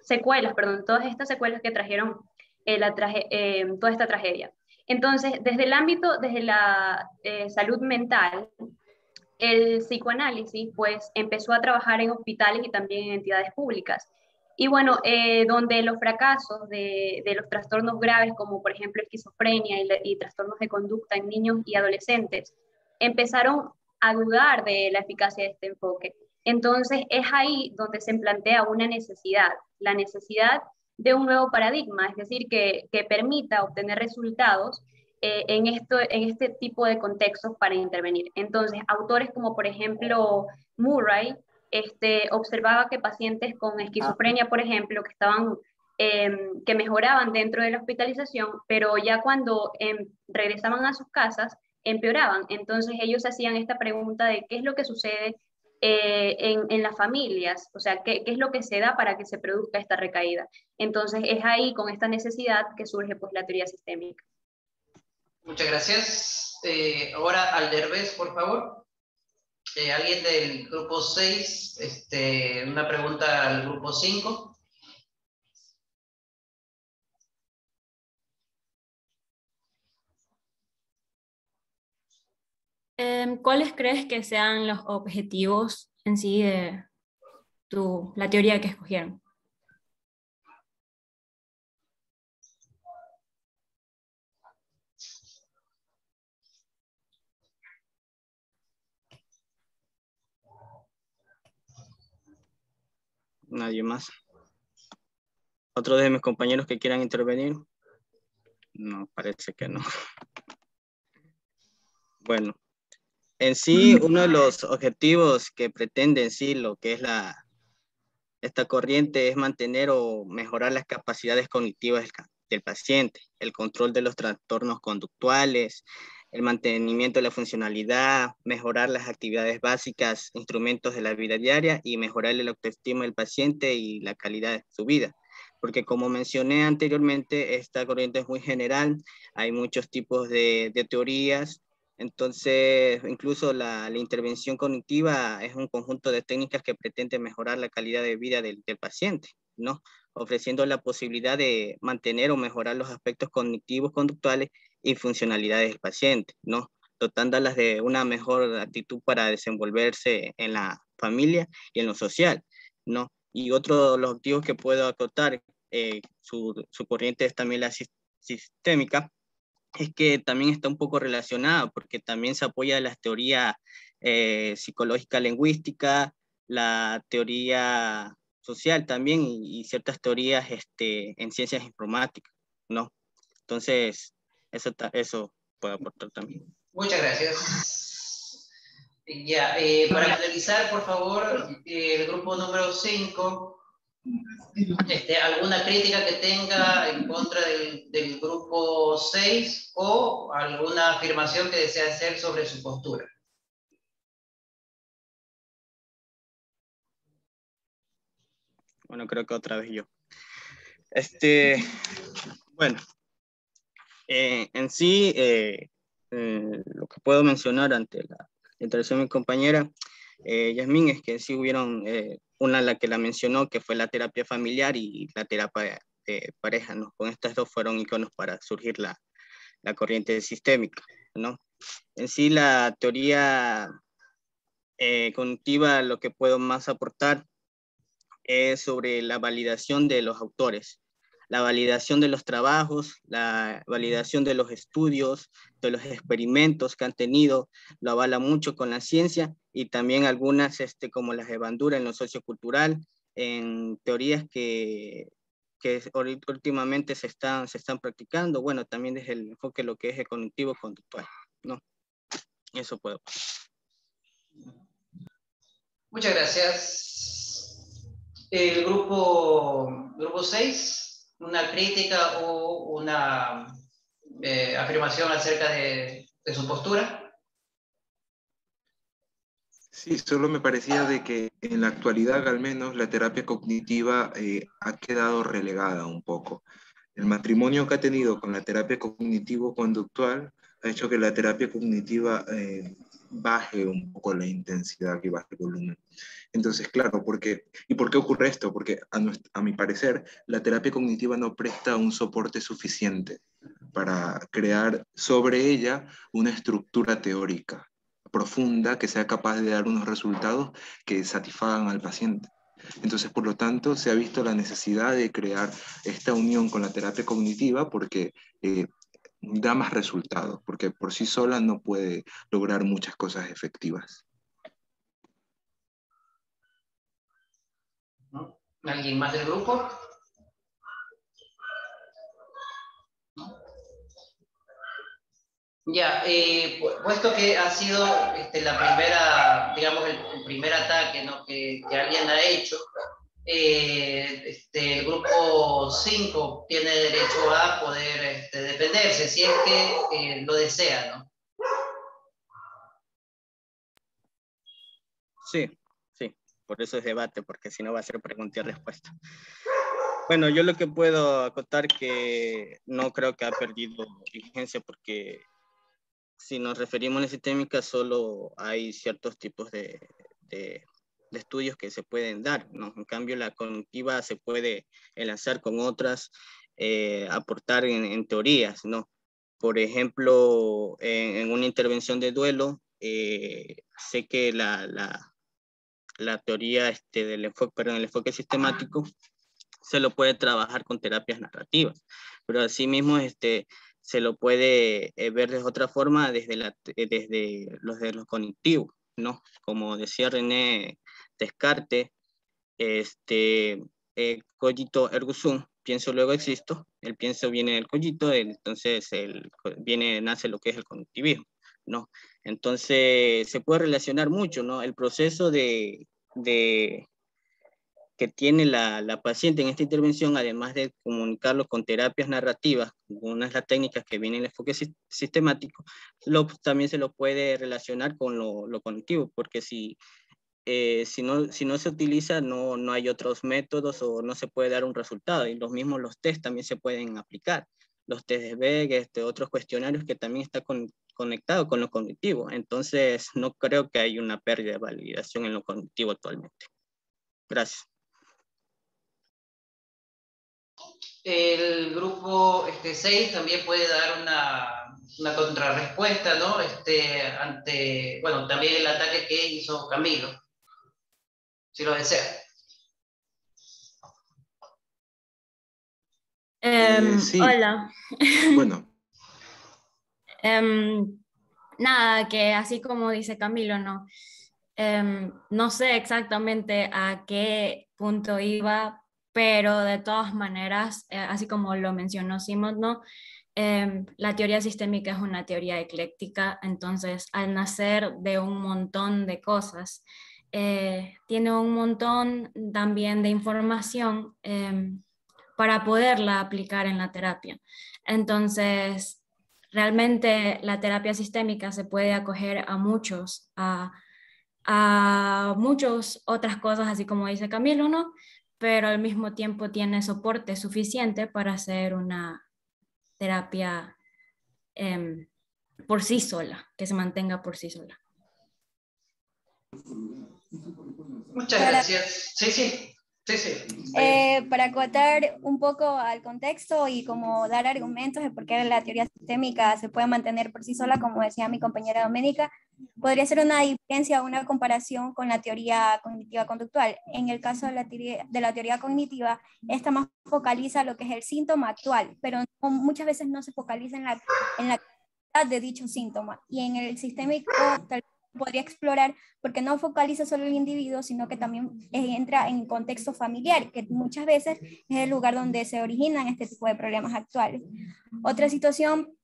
secuelas, perdón, todas estas secuelas que trajeron toda esta tragedia. Entonces, desde el ámbito, desde la salud mental, el psicoanálisis pues empezó a trabajar en hospitales y también en entidades públicas. Y bueno, donde los fracasos de los trastornos graves, como por ejemplo esquizofrenia y trastornos de conducta en niños y adolescentes, empezaron a dudar de la eficacia de este enfoque. Entonces es ahí donde se plantea una necesidad, la necesidad de un nuevo paradigma, es decir, que permita obtener resultados en este tipo de contextos para intervenir. Entonces, autores como por ejemplo Murray, observaba que pacientes con esquizofrenia, por ejemplo, que mejoraban dentro de la hospitalización, pero ya cuando regresaban a sus casas, empeoraban. Entonces ellos hacían esta pregunta de qué es lo que sucede en las familias, o sea, qué es lo que se da para que se produzca esta recaída. Entonces es ahí, con esta necesidad, que surge pues la teoría sistémica. Muchas gracias. Ahora Alderbez, por favor. Alguien del grupo 6, una pregunta al grupo 5. ¿Cuáles crees que sean los objetivos en sí de la teoría que escogieron? Nadie más. ¿Otro de mis compañeros que quieran intervenir? No, parece que no. Bueno, en sí, uno de los objetivos que pretende en sí lo que es esta corriente es mantener o mejorar las capacidades cognitivas del paciente, el control de los trastornos conductuales, el mantenimiento de la funcionalidad, mejorar las actividades básicas, instrumentos de la vida diaria y mejorar la autoestima del paciente y la calidad de su vida. Porque como mencioné anteriormente, esta corriente es muy general, hay muchos tipos de teorías. Entonces, incluso la intervención cognitiva es un conjunto de técnicas que pretende mejorar la calidad de vida del paciente, ¿no? Ofreciendo la posibilidad de mantener o mejorar los aspectos cognitivos, conductuales y funcionalidades del paciente, ¿no? Dotándolas de una mejor actitud para desenvolverse en la familia y en lo social, ¿no? Y otro de los objetivos que puedo acotar, su corriente es también la sistémica, es que también está un poco relacionada, porque también se apoya de las teorías psicológica lingüística, la teoría social también y ciertas teorías en ciencias informáticas, ¿no? Entonces, eso puedo aportar también. Muchas gracias. Ya, para finalizar, por favor, el grupo número 5, alguna crítica que tenga en contra del grupo 6 o alguna afirmación que desea hacer sobre su postura. Bueno, creo que otra vez yo. Bueno, en sí, lo que puedo mencionar ante la intervención de mi compañera Yasmín es que sí hubieron una la que la mencionó, que fue la terapia familiar y la terapia de pareja, ¿no? Con estas dos fueron iconos para surgir la corriente sistémica, ¿no? En sí, la teoría cognitiva, lo que puedo más aportar es sobre la validación de los autores, la validación de los trabajos, la validación de los estudios, de los experimentos que han tenido, lo avala mucho con la ciencia y también algunas como las de Bandura en lo sociocultural, en teorías que últimamente se están practicando, bueno, también desde el enfoque de lo que es el cognitivo conductual, ¿no? Eso puedo. Muchas gracias. El grupo 6, una crítica o una afirmación acerca de su postura. Sí, solo me parecía de que en la actualidad al menos la terapia cognitiva ha quedado relegada un poco. El matrimonio que ha tenido con la terapia cognitivo-conductual ha hecho que la terapia cognitiva baje un poco la intensidad y baje el volumen. Entonces, claro, ¿y por qué ocurre esto? Porque a mi parecer la terapia cognitiva no presta un soporte suficiente para crear sobre ella una estructura teórica profunda que sea capaz de dar unos resultados que satisfagan al paciente. Entonces, por lo tanto, se ha visto la necesidad de crear esta unión con la terapia cognitiva porque da más resultados, porque por sí sola no puede lograr muchas cosas efectivas. ¿Alguien más del grupo? Ya, puesto que ha sido la primera, digamos, el primer ataque, ¿no?, que alguien ha hecho, el grupo 5 tiene derecho a poder defenderse, si es que lo desea, ¿no? Sí, sí, por eso es debate, porque si no va a ser pregunta y respuesta. Bueno, yo lo que puedo acotar que no creo que ha perdido vigencia, porque si nos referimos a la sistémica, solo hay ciertos tipos de estudios que se pueden dar, ¿no? En cambio, la cognitiva se puede enlazar con otras, aportar en teorías, ¿no? Por ejemplo, en una intervención de duelo, sé que la teoría del enfoque, perdón, el enfoque sistemático se lo puede trabajar con terapias narrativas, pero asimismo se lo puede ver de otra forma desde los cognitivos, ¿no? Como decía René Descartes, cogito ergo sum, pienso luego existo, el pienso viene del cogito, entonces nace lo que es el cognitivismo, ¿no? Entonces se puede relacionar mucho, ¿no? El proceso que tiene la paciente en esta intervención, además de comunicarlo con terapias narrativas, una de las técnicas que viene en el enfoque sistemático, también se lo puede relacionar con lo cognitivo, porque si no se utiliza, no hay otros métodos o no se puede dar un resultado. Y los test también se pueden aplicar. Los test de Beck, otros cuestionarios que también están conectados con lo cognitivo. Entonces, no creo que haya una pérdida de validación en lo cognitivo actualmente. Gracias. El grupo 6 también puede dar una contrarrespuesta, ¿no? Ante, bueno, también el ataque que hizo Camilo, si lo desea. Sí. Hola. Bueno. Nada, que así como dice Camilo, ¿no? No sé exactamente a qué punto iba, pero de todas maneras, así como lo mencionó Simon, ¿no? La teoría sistémica es una teoría ecléctica, entonces al nacer de un montón de cosas, tiene un montón también de información para poderla aplicar en la terapia. Entonces, realmente la terapia sistémica se puede acoger a muchas otras cosas, así como dice Camilo, ¿no? Pero al mismo tiempo tiene soporte suficiente para hacer una terapia por sí sola, que se mantenga por sí sola. Muchas gracias. Sí. Para acotar un poco al contexto y como dar argumentos de por qué la teoría sistémica se puede mantener por sí sola, como decía mi compañera Doménica, podría ser una diferencia, una comparación con la teoría cognitiva conductual. En el caso de la teoría cognitiva, esta más focaliza lo que es el síntoma actual, pero muchas veces no se focaliza en la calidad de dicho síntoma. Y en el sistémico podría explorar porque no focaliza solo el individuo, sino que también entra en contexto familiar, que muchas veces es el lugar donde se originan este tipo de problemas actuales. Otra situación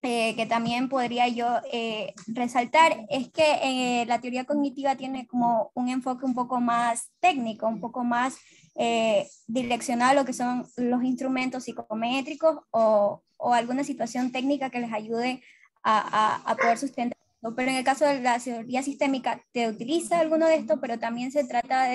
que también podría yo resaltar es que la teoría cognitiva tiene como un enfoque un poco más técnico, un poco más direccionado a lo que son los instrumentos psicométricos o alguna situación técnica que les ayude a poder sustentar ¿no? Pero en el caso de la teoría sistémica, te utiliza alguno de estos, pero también se trata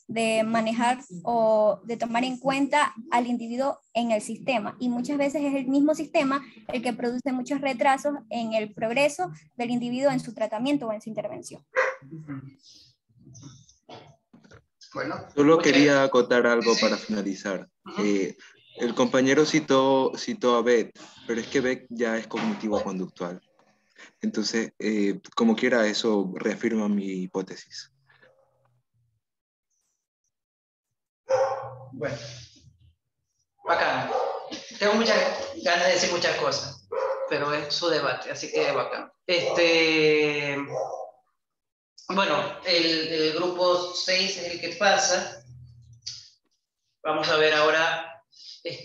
de manejar o de tomar en cuenta al individuo en el sistema. Y muchas veces es el mismo sistema el que produce muchos retrasos en el progreso del individuo en su tratamiento o en su intervención. Bueno, solo quería acotar algo para finalizar. El compañero citó a Beck, pero es que Beck ya es cognitivo-conductual. Entonces, como quiera, eso reafirma mi hipótesis. Bueno, bacán. Tengo muchas ganas de decir muchas cosas, pero es su debate, así que bacán. Bueno, el grupo 6 es el que pasa. Vamos a ver ahora.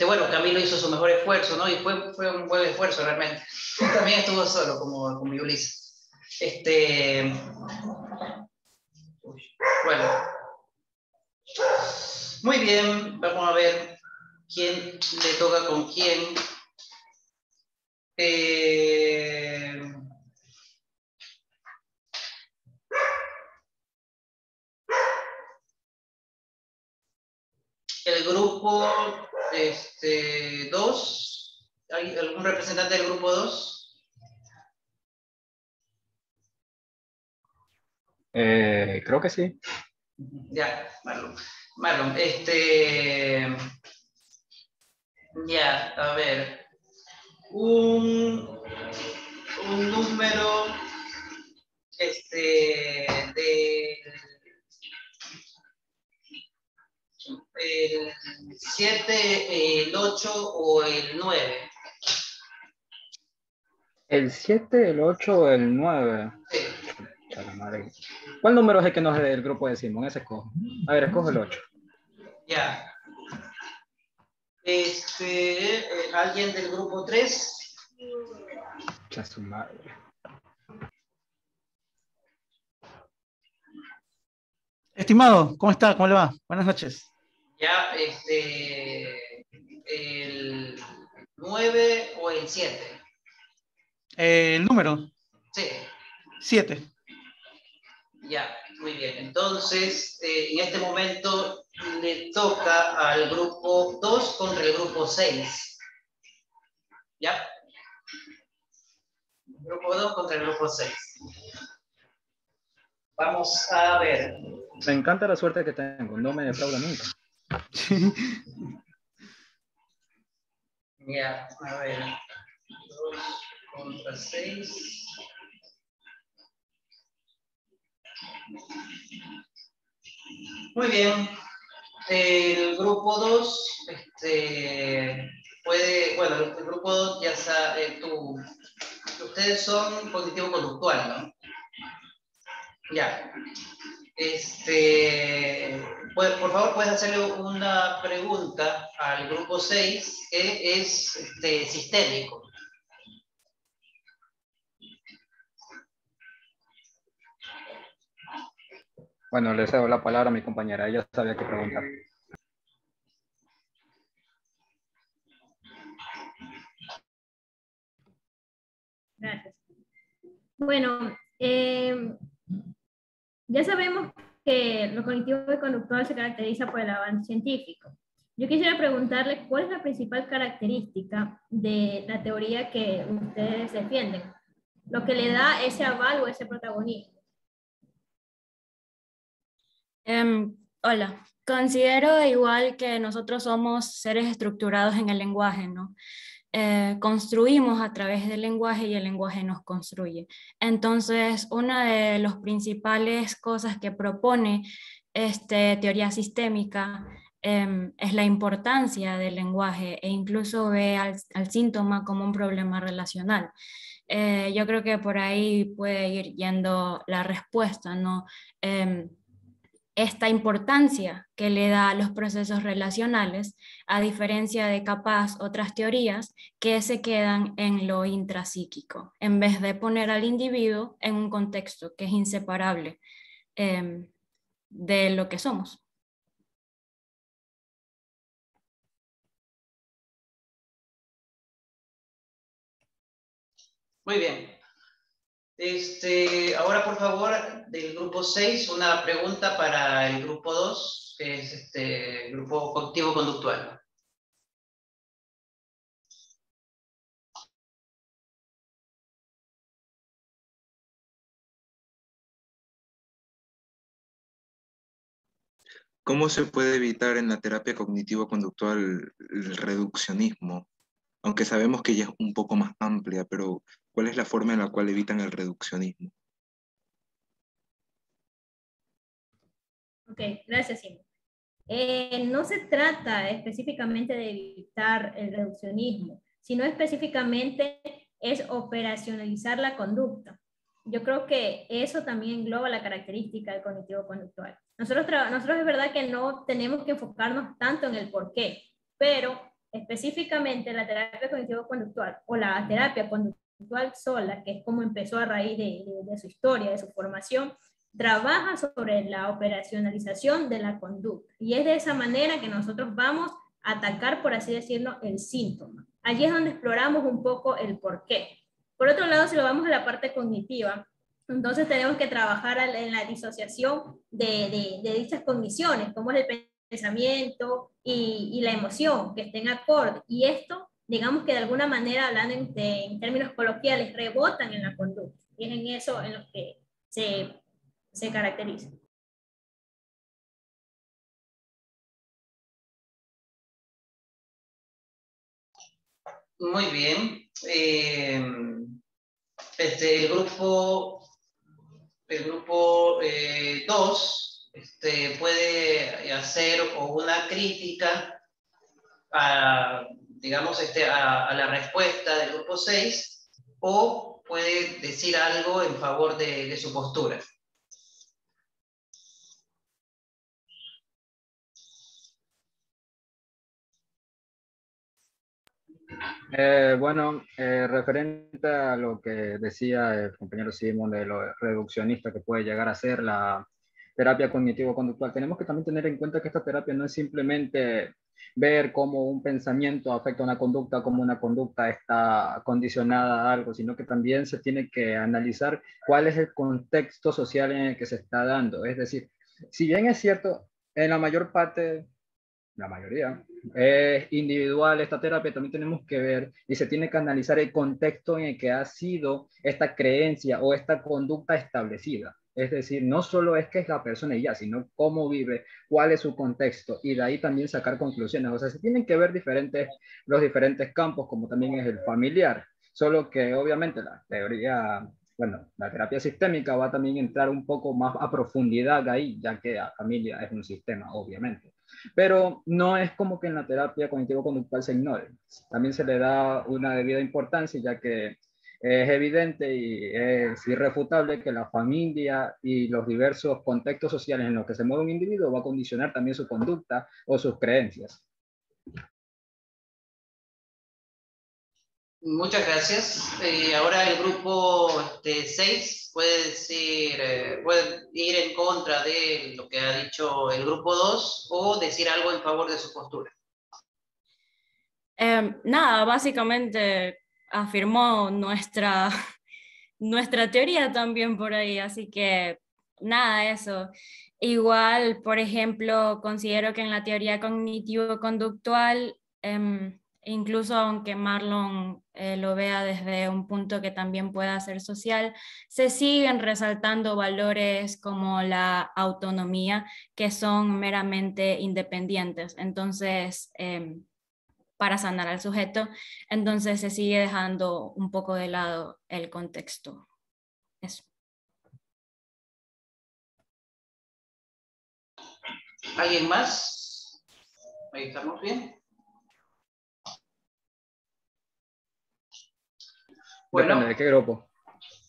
Bueno, Camilo hizo su mejor esfuerzo, ¿no? Y fue un buen esfuerzo realmente. También estuvo solo, como Ulises. Bueno. Muy bien, vamos a ver quién le toca con quién. El grupo 2, ¿hay algún representante del grupo 2? Creo que sí. Ya, Marlon, ya, a ver, un número, el 7, el 8 o el 9. ¿El 7, el 8 o el 9? Sí. Madre. ¿Cuál número es el que nos es del grupo de Simón? Ese escojo. A ver, escojo el 8. Ya. ¿Alguien del grupo 3? Ya su madre. Estimado, ¿cómo está? ¿Cómo le va? Buenas noches. Ya, el 9 o el 7. ¿El número? Sí. 7. Ya, muy bien. Entonces, en este momento le toca al grupo 2 contra el grupo 6. ¿Ya? Grupo 2 contra el grupo 6. Vamos a ver. Me encanta la suerte que tengo. No me defrauda nunca. Ya, a ver. 2 contra 6. Muy bien. El grupo 2 bueno, el grupo 2 ya sabe, ustedes son cognitivo-conductual, ¿no? Ya. Por favor, puedes hacerle una pregunta al grupo 6, que es sistémico. Bueno, le cedo la palabra a mi compañera. Ella sabía qué preguntar. Gracias. Bueno, ya sabemos que lo cognitivo y conductual se caracteriza por el avance científico. Yo quisiera preguntarle cuál es la principal característica de la teoría que ustedes defienden, lo que le da ese aval o ese protagonismo. Hola, considero igual que nosotros somos seres estructurados en el lenguaje, ¿no? Construimos a través del lenguaje y el lenguaje nos construye. Entonces, una de las principales cosas que propone teoría sistémica es la importancia del lenguaje e incluso ve al síntoma como un problema relacional. Yo creo que por ahí puede ir yendo la respuesta, ¿no? Esta importancia que le da a los procesos relacionales, a diferencia de capaz otras teorías que se quedan en lo intrapsíquico, en vez de poner al individuo en un contexto que es inseparable de lo que somos. Muy bien. Ahora, por favor, del grupo 6, una pregunta para el grupo 2, que es grupo cognitivo-conductual. ¿Cómo se puede evitar en la terapia cognitivo-conductual el reduccionismo? Aunque sabemos que ella es un poco más amplia, pero ¿cuál es la forma en la cual evitan el reduccionismo? Ok, gracias, Simón. No se trata específicamente de evitar el reduccionismo, sino específicamente es operacionalizar la conducta. Yo creo que eso también engloba la característica del cognitivo-conductual. Nosotros es verdad que no tenemos que enfocarnos tanto en el por qué, pero específicamente la terapia cognitivo-conductual o la terapia conductual sola, que es como empezó a raíz de su historia, de su formación, trabaja sobre la operacionalización de la conducta. Y es de esa manera que nosotros vamos a atacar, por así decirlo, el síntoma. Allí es donde exploramos un poco el por qué. Por otro lado, si lo vamos a la parte cognitiva, entonces tenemos que trabajar en la disociación de dichas cogniciones, como es el pensamiento y la emoción, que estén acorde. Y esto, digamos que de alguna manera, hablando en términos coloquiales, rebotan en la conducta. Y es en eso en lo que se caracteriza. Muy bien. El grupo 2 puede hacer una crítica a, digamos, a la respuesta del grupo 6, o puede decir algo en favor de su postura. Referente a lo que decía el compañero Simón de lo reduccionista que puede llegar a ser la terapia cognitivo-conductual, tenemos que también tener en cuenta que esta terapia no es simplemente ver cómo un pensamiento afecta a una conducta, cómo una conducta está condicionada a algo, sino que también se tiene que analizar cuál es el contexto social en el que se está dando. Es decir, si bien es cierto, en la mayor parte, la mayoría, es individual esta terapia, también tenemos que ver y se tiene que analizar el contexto en el que ha sido esta creencia o esta conducta establecida. Es decir, no solo es que es la persona y ya, sino cómo vive, cuál es su contexto, y de ahí también sacar conclusiones. O sea, se tienen que ver los diferentes campos, como también es el familiar, solo que obviamente la teoría, bueno, la terapia sistémica va a también entrar un poco más a profundidad ahí, ya que la familia es un sistema, obviamente. Pero no es como que en la terapia cognitivo-conductual se ignore. También se le da una debida importancia, ya que es evidente y es irrefutable que la familia y los diversos contextos sociales en los que se mueve un individuo va a condicionar también su conducta o sus creencias. Muchas gracias. Ahora el grupo 6 puede decir, puede ir en contra de lo que ha dicho el grupo 2 o decir algo en favor de su postura. Nada, básicamente afirmó nuestra teoría también por ahí, así que nada, eso. Igual, por ejemplo, considero que en la teoría cognitivo-conductual, incluso aunque Marlon lo vea desde un punto que también pueda ser social, se siguen resaltando valores como la autonomía, que son meramente independientes. Entonces, para sanar al sujeto, entonces se sigue dejando un poco de lado el contexto. Eso. ¿Alguien más? Ahí estamos bien. Bueno, depende de qué grupo.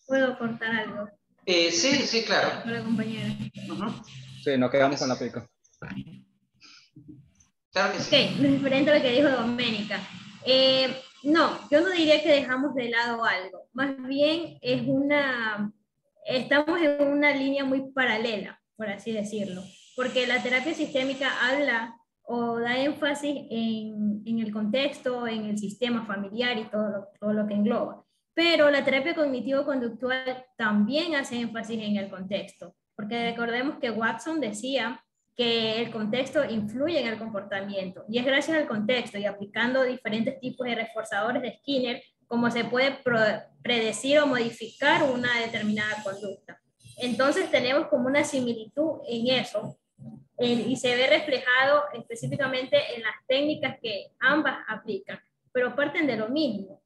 ¿Puedo cortar algo? Sí, claro. Hola, compañera. Sí, nos quedamos con la pica. Claro que sí. Ok, referente a lo que dijo Doménica. No, yo no diría que dejamos de lado algo. Más bien estamos en una línea muy paralela, por así decirlo. Porque la terapia sistémica habla o da énfasis en el contexto, en el sistema familiar y todo lo que engloba. Pero la terapia cognitivo-conductual también hace énfasis en el contexto, porque recordemos que Watson decía que el contexto influye en el comportamiento, y es gracias al contexto y aplicando diferentes tipos de reforzadores de Skinner como se puede predecir o modificar una determinada conducta. Entonces tenemos como una similitud en eso, y se ve reflejado específicamente en las técnicas que ambas aplican, pero parten de lo mismo.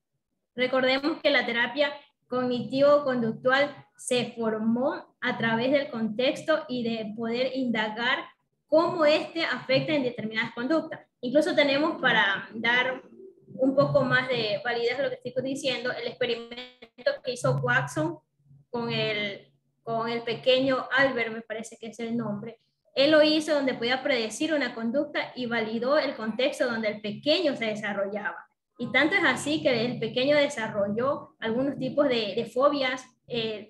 Recordemos que la terapia cognitivo-conductual se formó a través del contexto y de poder indagar cómo este afecta en determinadas conductas. Incluso tenemos, para dar un poco más de validez a lo que estoy diciendo, el experimento que hizo Watson con el pequeño Albert, me parece que es el nombre. Él lo hizo donde podía predecir una conducta y validó el contexto donde el pequeño se desarrollaba. Y tanto es así que el pequeño desarrolló algunos tipos de fobias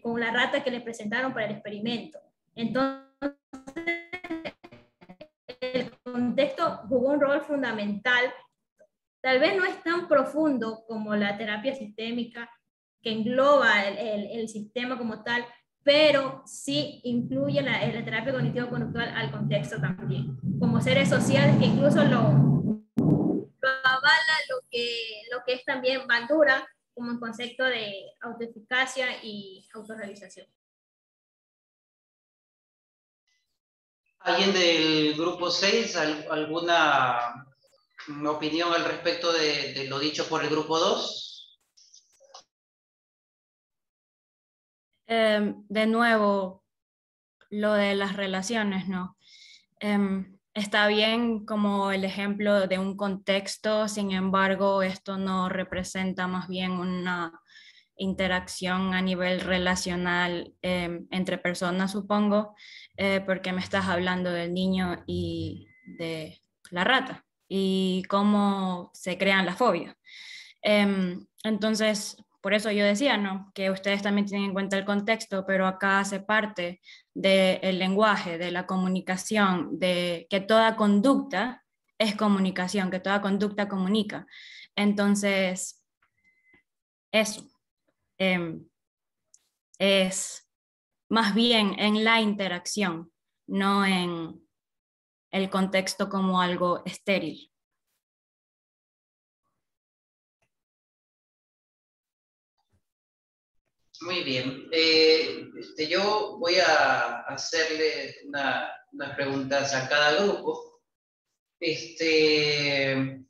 con la rata que le presentaron para el experimento. Entonces, el contexto jugó un rol fundamental. Tal vez no es tan profundo como la terapia sistémica, que engloba el sistema como tal, pero sí incluye la terapia cognitivo-conductual al contexto también, como seres sociales que incluso lo avala lo que es también Bandura como un concepto de autoeficacia y autorrealización. ¿Alguien del grupo 6, alguna opinión al respecto de lo dicho por el grupo 2? De nuevo, lo de las relaciones, ¿no? Está bien como el ejemplo de un contexto, sin embargo, esto no representa más bien una interacción a nivel relacional entre personas, supongo, porque me estás hablando del niño y de la rata y cómo se crean las fobias. Entonces, por eso yo decía, ¿no?, que ustedes también tienen en cuenta el contexto, pero acá hace parte del lenguaje, de la comunicación, de que toda conducta es comunicación, que toda conducta comunica. Entonces, eso es más bien en la interacción, no en el contexto como algo estéril. Muy bien. Yo voy a hacerle unas preguntas a cada grupo. En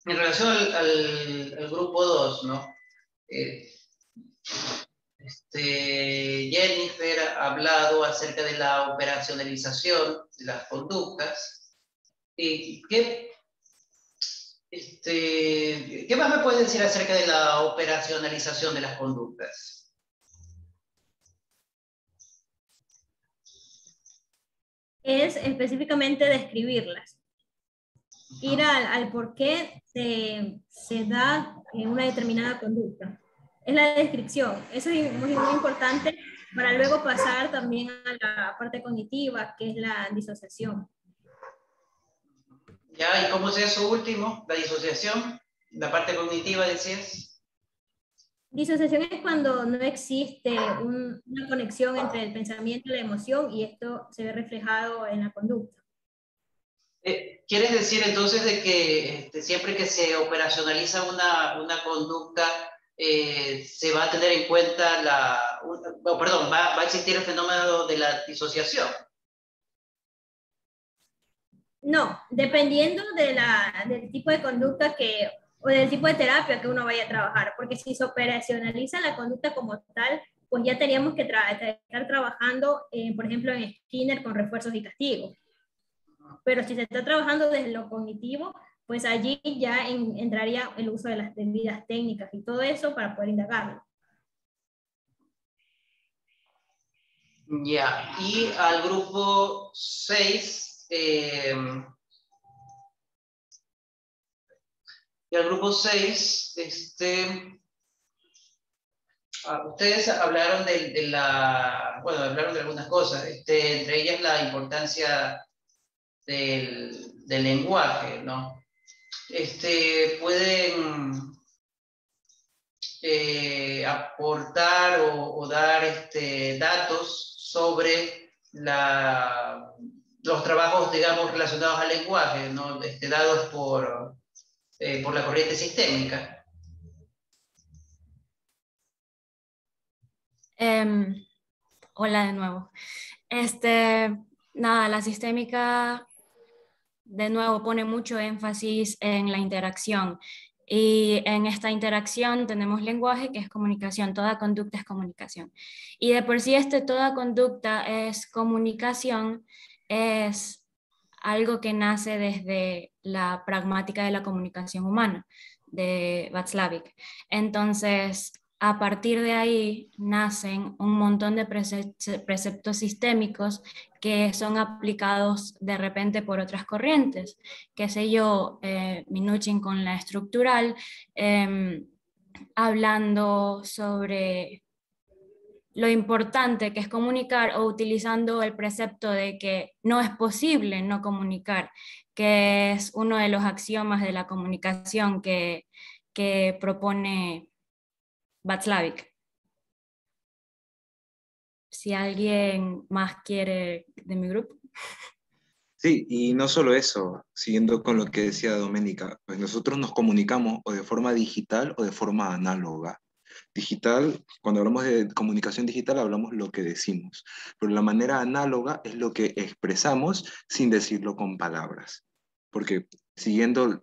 relación al grupo 2, ¿no? Jennifer ha hablado acerca de la operacionalización de las conductas. ¿Qué más me puede decir acerca de la operacionalización de las conductas? Es específicamente describirlas. Ir al por qué se da una determinada conducta. Es la descripción. Eso es muy, muy importante para luego pasar también a la parte cognitiva, que es la disociación. Ya, ¿y cómo es eso último? La disociación, la parte cognitiva, decías. Disociación es cuando no existe una conexión entre el pensamiento y la emoción, y esto se ve reflejado en la conducta. ¿Quieres decir entonces de que siempre que se operacionaliza una conducta, se va a tener en cuenta va a existir el fenómeno de la disociación? No, dependiendo del tipo de conducta o del tipo de terapia que uno vaya a trabajar, porque si se operacionaliza la conducta como tal, pues ya teníamos que estar trabajando, por ejemplo, en Skinner con refuerzos y castigos. Pero si se está trabajando desde lo cognitivo, pues allí ya entraría el uso de las debidas técnicas y todo eso para poder indagarlo. Ya, y al grupo 6, ustedes hablaron hablaron de algunas cosas, entre ellas la importancia del lenguaje, ¿no? aportar o dar datos sobre los trabajos, digamos, relacionados al lenguaje, ¿no? Dados por la corriente sistémica. Hola de nuevo. Nada, la sistémica de nuevo pone mucho énfasis en la interacción. Y en esta interacción tenemos lenguaje, que es comunicación, toda conducta es comunicación. Y de por sí toda conducta es comunicación, es algo que nace desde la pragmática de la comunicación humana, de Václavic. Entonces, a partir de ahí nacen un montón de preceptos sistémicos que son aplicados de repente por otras corrientes. Qué sé yo, Minuchin con la estructural, hablando sobre lo importante que es comunicar, o utilizando el precepto de que no es posible no comunicar, que es uno de los axiomas de la comunicación que propone Václavic. Si alguien más quiere de mi grupo. Sí, y no solo eso, siguiendo con lo que decía Doménica, pues nosotros nos comunicamos o de forma digital o de forma análoga. Digital, cuando hablamos de comunicación digital, hablamos lo que decimos, pero la manera análoga es lo que expresamos sin decirlo con palabras. Porque siguiendo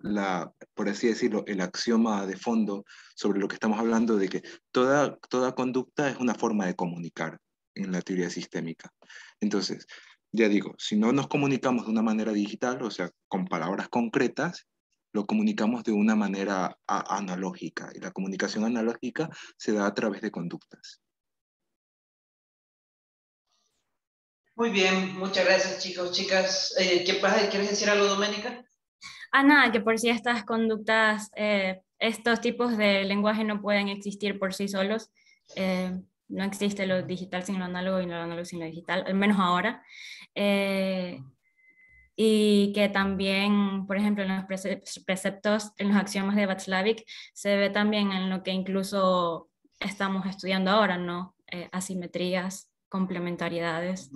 por así decirlo, el axioma de fondo sobre lo que estamos hablando, de que toda conducta es una forma de comunicar en la teoría sistémica. Entonces, ya digo, si no nos comunicamos de una manera digital, o sea, con palabras concretas, lo comunicamos de una manera analógica, y la comunicación analógica se da a través de conductas. Muy bien, muchas gracias, chicos, chicas. ¿Qué pasa? ¿Quieres decir algo, Doménica? Nada, que por si estas conductas, estos tipos de lenguaje no pueden existir por sí solos. No existe lo digital sin lo análogo y lo análogo sin lo digital, al menos ahora. Y que también, por ejemplo, en los preceptos, en los axiomas de Václavic, se ve también en lo que incluso estamos estudiando ahora, ¿no? Asimetrías, complementariedades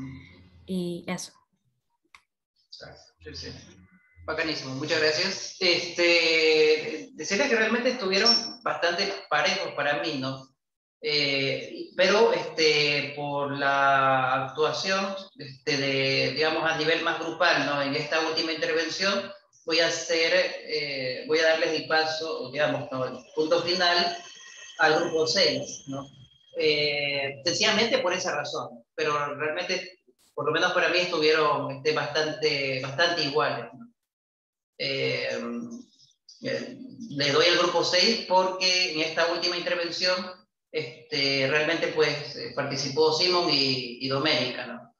y eso. Sí, sí. Bacanísimo, muchas gracias. Decirles que realmente estuvieron bastante parejos para mí, ¿no? Pero por la actuación digamos, a nivel más grupal, ¿no? En esta última intervención voy a darles el paso, digamos, ¿no? El punto final al grupo 6, ¿no? Sencillamente por esa razón, pero realmente, por lo menos para mí, estuvieron bastante iguales, ¿no? Le doy al grupo 6 porque en esta última intervención realmente pues participó Simón y Doménica, ¿no?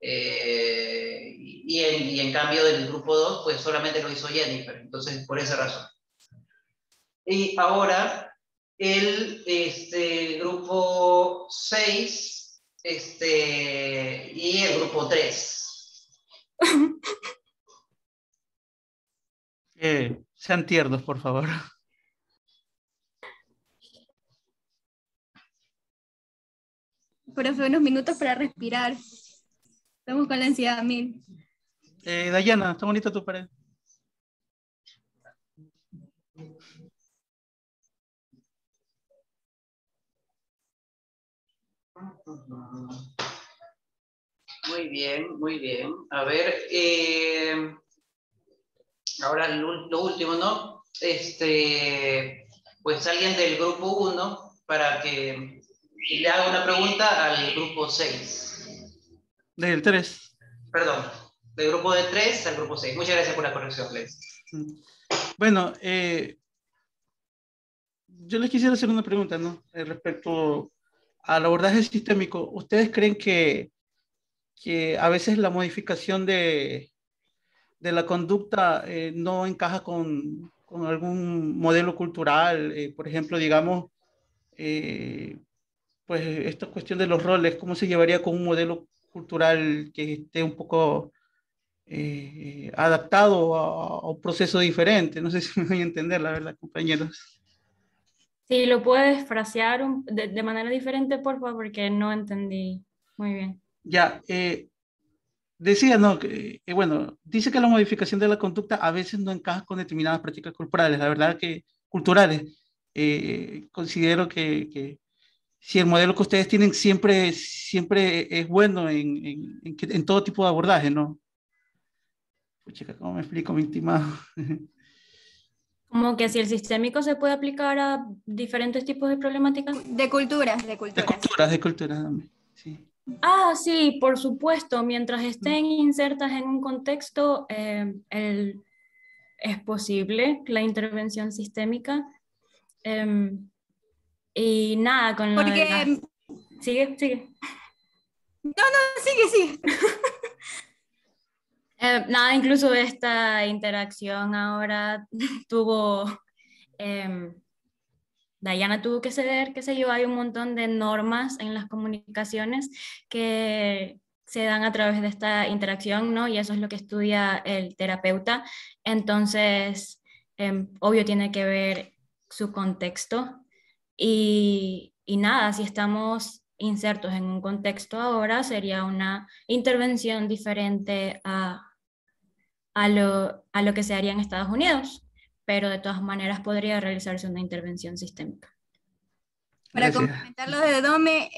Y en cambio del grupo 2 pues solamente lo hizo Jennifer, entonces por esa razón. Y ahora el grupo 6 y el grupo 3. Sean tiernos, por favor. Pero fue unos minutos para respirar. Estamos con la ansiedad a 1000. Dayana, está bonita tu pared. Muy bien, muy bien. A ver, ahora lo último, ¿no? Pues alguien del grupo 1 para que le haga una pregunta al grupo 6. Del 3. Perdón, del grupo de 3 al grupo 6. Muchas gracias por la corrección, Les. Bueno, yo les quisiera hacer una pregunta, ¿no? Respecto al abordaje sistémico. ¿Ustedes creen que a veces la modificación de la conducta no encaja con algún modelo cultural? Por ejemplo, digamos, pues esta cuestión de los roles, ¿cómo se llevaría con un modelo cultural que esté un poco adaptado a un proceso diferente? No sé si me voy a entender, la verdad, compañeros. Si lo puedes frasear de manera diferente, por favor, porque no entendí muy bien. Ya, decía, ¿no? Que, bueno, dice que la modificación de la conducta a veces no encaja con determinadas prácticas corporales. La verdad que culturales. Considero que si el modelo que ustedes tienen siempre es bueno en todo tipo de abordaje, ¿no? Pues chica, ¿cómo me explico, mi estimado? Como que si el sistémico se puede aplicar a diferentes tipos de problemáticas. De culturas, de culturas. De culturas, sí. Ah, sí, por supuesto. Mientras estén insertas en un contexto, es posible la intervención sistémica. Y nada, con lo de las... Sigue, sigue. No, sigue. Nada, incluso esta interacción ahora tuvo... Dayana tuvo que ceder, qué sé yo, hay un montón de normas en las comunicaciones que se dan a través de esta interacción, ¿no? Y eso es lo que estudia el terapeuta. Entonces, obvio tiene que ver su contexto. Y nada, si estamos insertos en un contexto ahora, sería una intervención diferente a lo que se haría en Estados Unidos, pero de todas maneras podría realizarse una intervención sistémica. Para complementar lo de Dome,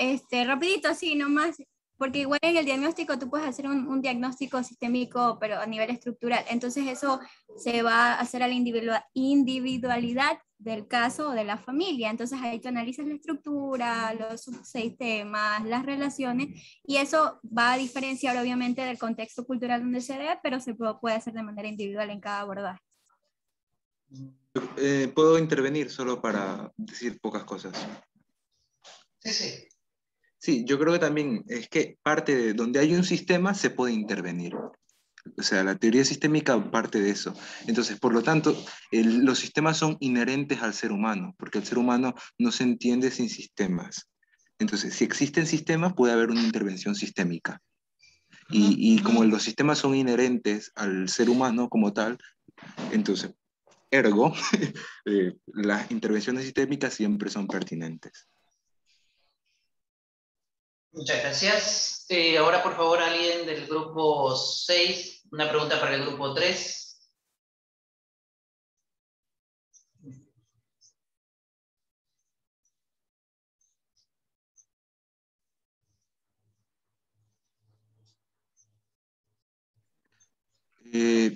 rapidito así nomás, porque igual en el diagnóstico tú puedes hacer un diagnóstico sistémico, pero a nivel estructural. Entonces eso se va a hacer a la individualidad del caso o de la familia. Entonces ahí tú analizas la estructura, los subsistemas, las relaciones, y eso va a diferenciar obviamente del contexto cultural donde se dé, pero se puede hacer de manera individual en cada abordaje. ¿Puedo intervenir solo para decir pocas cosas? Sí. Sí, yo creo que también es que parte de donde hay un sistema se puede intervenir. O sea, la teoría sistémica parte de eso. Entonces, por lo tanto, los sistemas son inherentes al ser humano, porque el ser humano no se entiende sin sistemas. Entonces, si existen sistemas, puede haber una intervención sistémica. Y como los sistemas son inherentes al ser humano como tal, entonces, ergo, las intervenciones sistémicas siempre son pertinentes. Muchas gracias. Ahora, por favor, alguien del grupo 6, una pregunta para el grupo 3.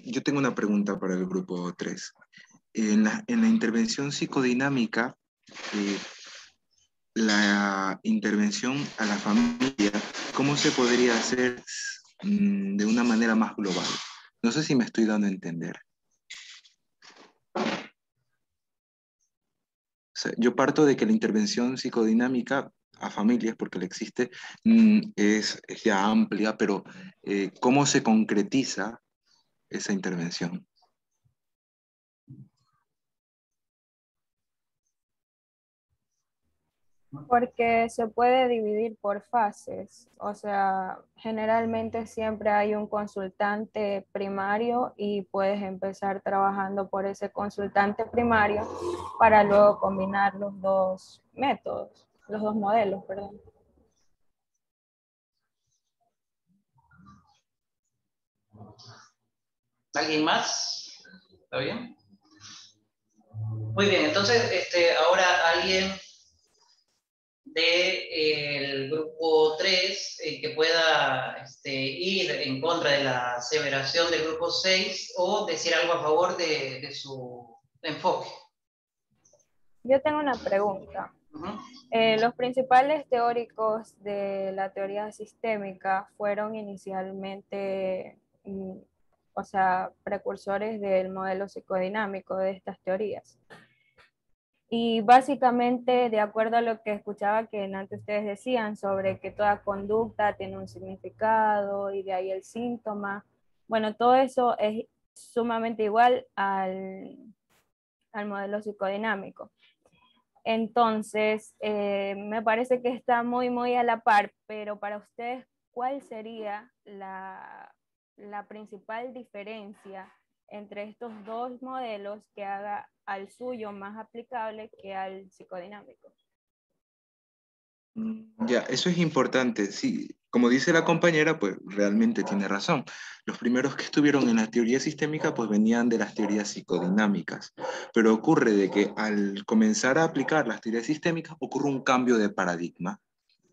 Yo tengo una pregunta para el grupo 3. En la intervención psicodinámica, la intervención a la familia, ¿cómo se podría hacer de una manera más global? No sé si me estoy dando a entender. O sea, yo parto de que la intervención psicodinámica a familias, porque la existe, es ya amplia, pero ¿cómo se concretiza esa intervención? Porque se puede dividir por fases, o sea, generalmente siempre hay un consultante primario y puedes empezar trabajando por ese consultante primario para luego combinar los dos métodos, los dos modelos, perdón. ¿Alguien más? ¿Está bien? Muy bien, entonces ahora alguien del grupo 3 que pueda ir en contra de la aseveración del grupo 6 o decir algo a favor de su enfoque. Yo tengo una pregunta. Los principales teóricos de la teoría sistémica fueron inicialmente, o sea, precursores del modelo psicodinámico de estas teorías. Y básicamente, de acuerdo a lo que escuchaba que antes ustedes decían sobre que toda conducta tiene un significado y de ahí el síntoma, bueno, todo eso es sumamente igual al modelo psicodinámico. Entonces, me parece que está muy a la par, pero para ustedes, ¿cuál sería la principal diferencia entre estos dos modelos que haga al suyo más aplicable que al psicodinámico. Ya, eso es importante. Sí, como dice la compañera, pues realmente tiene razón. Los primeros que estuvieron en la teoría sistémica, pues venían de las teorías psicodinámicas. Pero ocurre de que al comenzar a aplicar las teorías sistémicas, ocurre un cambio de paradigma.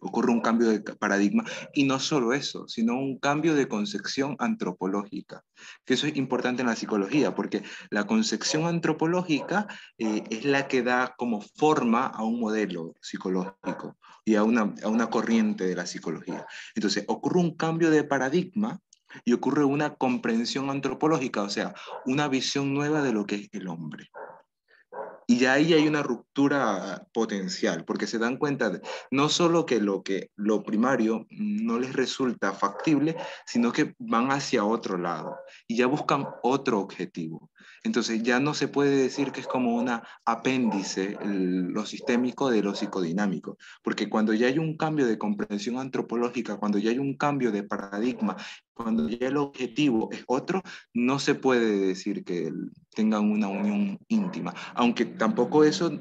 Ocurre un cambio de paradigma, y no solo eso, sino un cambio de concepción antropológica, que eso es importante en la psicología, porque la concepción antropológica es la que da como forma a un modelo psicológico y a una corriente de la psicología. Entonces, ocurre un cambio de paradigma y ocurre una comprensión antropológica, o sea, una visión nueva de lo que es el hombre. Y ya ahí hay una ruptura potencial, porque se dan cuenta de, no solo que lo primario no les resulta factible, sino que van hacia otro lado y ya buscan otro objetivo. Entonces ya no se puede decir que es como una apéndice lo sistémico de lo psicodinámico, porque cuando ya hay un cambio de comprensión antropológica, cuando ya hay un cambio de paradigma, cuando ya el objetivo es otro, no se puede decir que tengan una unión íntima, aunque tampoco eso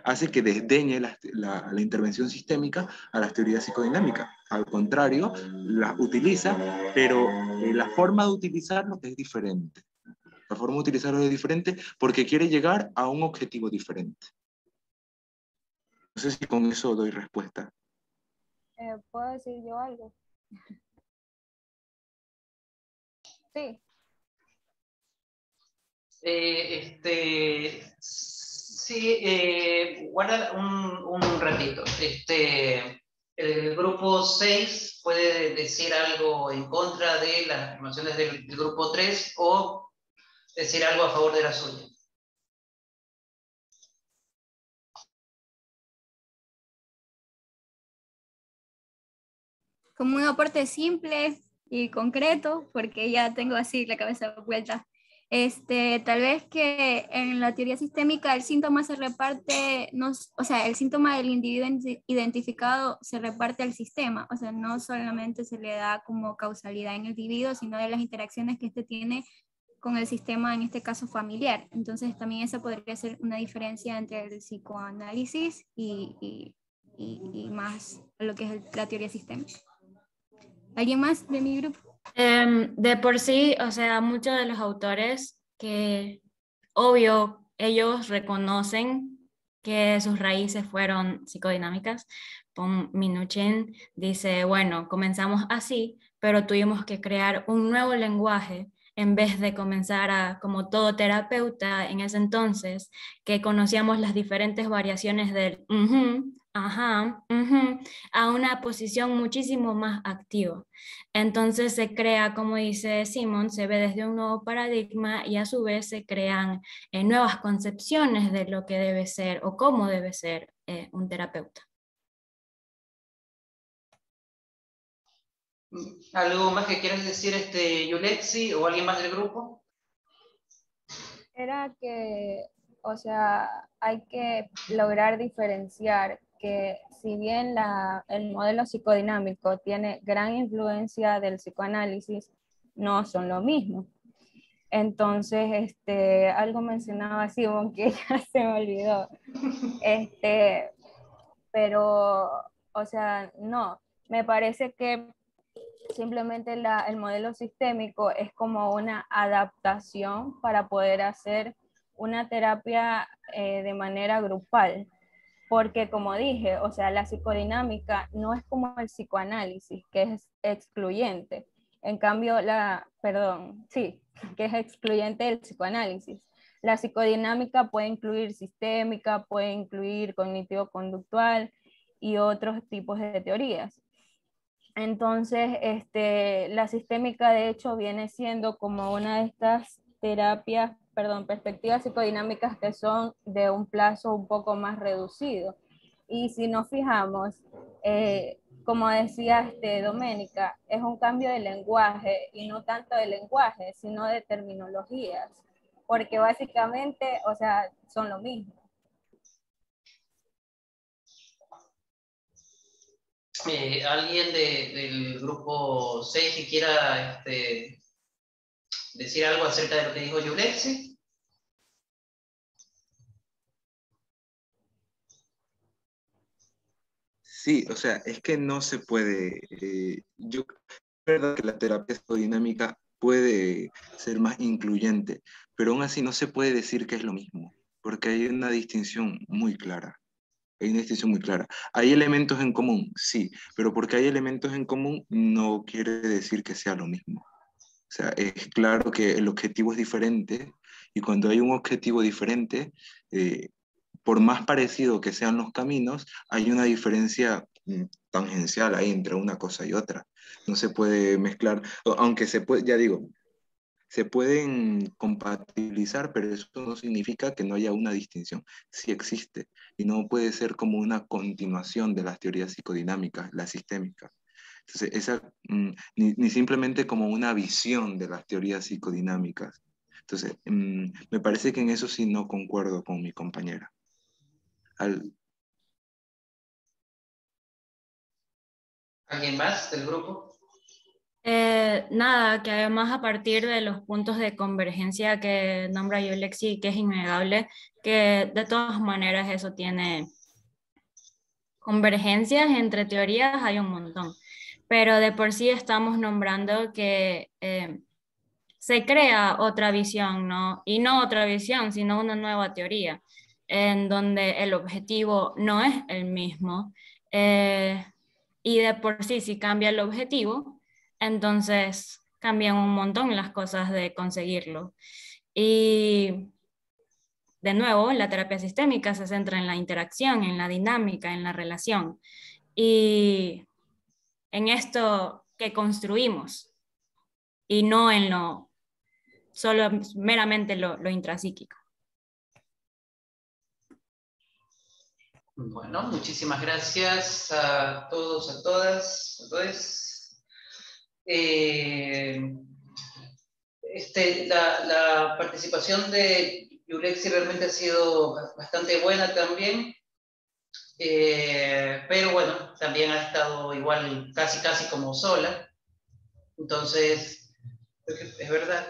hace que desdeñe la intervención sistémica a las teorías psicodinámicas. Al contrario, las utiliza, pero la forma de utilizarlo es diferente. La forma de utilizarlo es diferente porque quiere llegar a un objetivo diferente. No sé si con eso doy respuesta. ¿Puedo decir yo algo? Sí. Sí, guarda un ratito. El grupo 6 puede decir algo en contra de las afirmaciones del grupo 3 o decir algo a favor de la suya. Como un aporte simple y concreto, porque ya tengo así la cabeza vuelta. Tal vez que en la teoría sistémica el síntoma se reparte, o sea, el síntoma del individuo identificado se reparte al sistema, o sea, no solamente se le da como causalidad en el individuo, sino de las interacciones que éste tiene con el sistema, en este caso familiar. Entonces también esa podría ser una diferencia entre el psicoanálisis y más lo que es la teoría sistémica. ¿Alguien más de mi grupo? De por sí, o sea, muchos de los autores que, obvio, ellos reconocen que sus raíces fueron psicodinámicas. Von Minuchin dice, bueno, comenzamos así, pero tuvimos que crear un nuevo lenguaje en vez de comenzar como todo terapeuta en ese entonces, que conocíamos las diferentes variaciones del ajá, a una posición muchísimo más activa. Entonces se crea, como dice Simon, se ve desde un nuevo paradigma y a su vez se crean nuevas concepciones de lo que debe ser o cómo debe ser un terapeuta. ¿Algo más que quieras decir, Yulexi, o alguien más del grupo? Era que, o sea, hay que lograr diferenciar que si bien el modelo psicodinámico tiene gran influencia del psicoanálisis, no son lo mismo. Entonces, algo mencionaba Simon que ya se me olvidó. Pero, o sea, no, me parece que simplemente el modelo sistémico es como una adaptación para poder hacer una terapia de manera grupal. Porque como dije, o sea, la psicodinámica no es como el psicoanálisis, que es excluyente. En cambio, que es excluyente del psicoanálisis. La psicodinámica puede incluir sistémica, puede incluir cognitivo-conductual y otros tipos de teorías. Entonces, la sistémica de hecho viene siendo como una de estas perspectivas psicodinámicas que son de un plazo un poco más reducido. Y si nos fijamos, como decía Doménica, es un cambio de lenguaje y no tanto de lenguaje, sino de terminologías, porque básicamente, o sea, son lo mismo. ¿Alguien del grupo 6 que quiera decir algo acerca de lo que dijo Yulexi? Sí, o sea, es que no se puede, yo creo verdad que la terapia psicodinámica puede ser más incluyente, pero aún así no se puede decir que es lo mismo, porque hay una distinción muy clara. Hay una distinción muy clara. ¿Hay elementos en común? Sí, pero porque hay elementos en común no quiere decir que sea lo mismo. O sea, es claro que el objetivo es diferente y cuando hay un objetivo diferente, por más parecido que sean los caminos, hay una diferencia tangencial ahí entre una cosa y otra. No se puede mezclar, aunque se puede, ya digo, se pueden compatibilizar, pero eso no significa que no haya una distinción. Sí existe y no puede ser como una continuación de las teorías psicodinámicas, la sistémica. Entonces, ni simplemente como una visión de las teorías psicodinámicas. Entonces, me parece que en eso sí no concuerdo con mi compañera. ¿Alguien más del grupo? Nada, que además a partir de los puntos de convergencia que nombra Yulexi, que es innegable, que de todas maneras eso tiene convergencias entre teorías, hay un montón, pero de por sí estamos nombrando que se crea otra visión, ¿no? Y no otra visión, sino una nueva teoría, en donde el objetivo no es el mismo, y de por sí, si cambia el objetivo, entonces cambian un montón las cosas de conseguirlo. Y de nuevo, la terapia sistémica se centra en la interacción, en la dinámica, en la relación y en esto que construimos y no en lo solo meramente lo intrapsíquico. Bueno, muchísimas gracias a todos, a todas, a todos. La participación de Yulexi realmente ha sido bastante buena también, pero bueno, también ha estado igual casi como sola, entonces es verdad.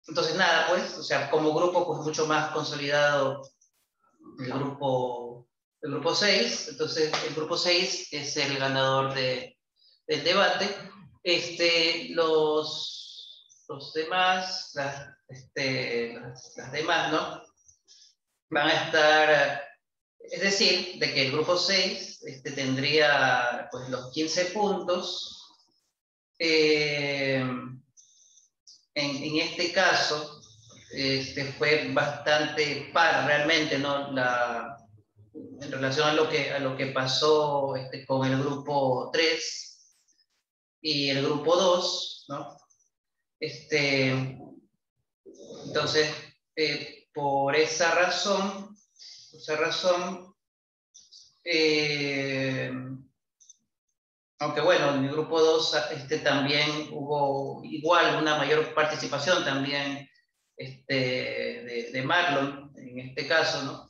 Entonces nada, pues, o sea, como grupo pues mucho más consolidado el grupo 6, entonces el grupo 6 es el ganador del debate. Los demás, las demás, ¿no? Van a estar, es decir, de que el grupo 6 tendría pues los 15 puntos. En este caso, fue bastante par realmente, ¿no? En relación a lo que pasó con el grupo 3 y el grupo 2, ¿no? Entonces, por esa razón, aunque bueno, en el grupo 2 también hubo igual una mayor participación también de Marlon, en este caso, ¿no?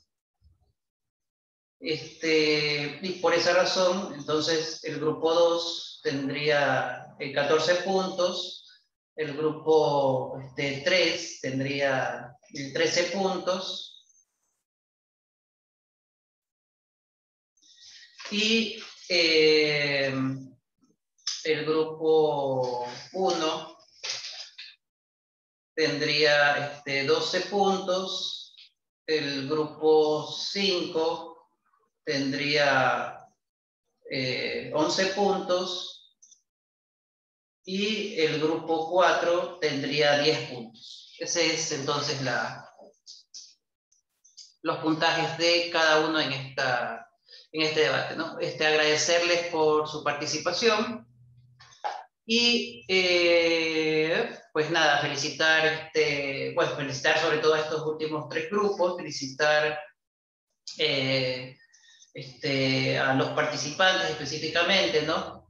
Y por esa razón, entonces el grupo 2 tendría 14 puntos, el grupo 3 tendría 13 puntos, y el grupo 1 tendría 12 puntos, el grupo 5 tendría 11 puntos y el grupo 4 tendría 10 puntos. Ese es entonces los puntajes de cada uno en este debate, ¿no? Agradecerles por su participación y pues nada, felicitar sobre todo a estos últimos 3 grupos, felicitar a los participantes específicamente, ¿no?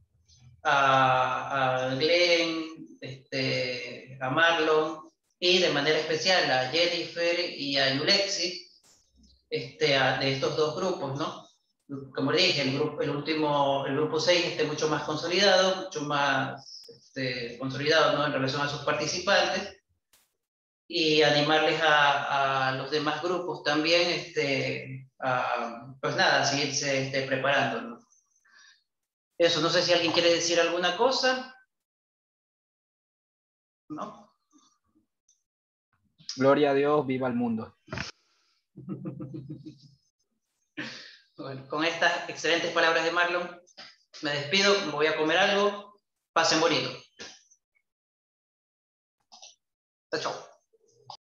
A Glenn, a Marlon y de manera especial a Jennifer y a Yulexi, de estos 2 grupos, ¿no? Como le dije, el grupo 6 mucho más consolidado, mucho más consolidados, ¿no? En relación a sus participantes, y animarles a los demás grupos también pues nada, a seguirse preparando, ¿no? Eso, no sé si alguien quiere decir alguna cosa. ¿No? Gloria a Dios, viva el mundo. Bueno, con estas excelentes palabras de Marlon, me despido, me voy a comer algo. Pasen bonito. Chao, chao.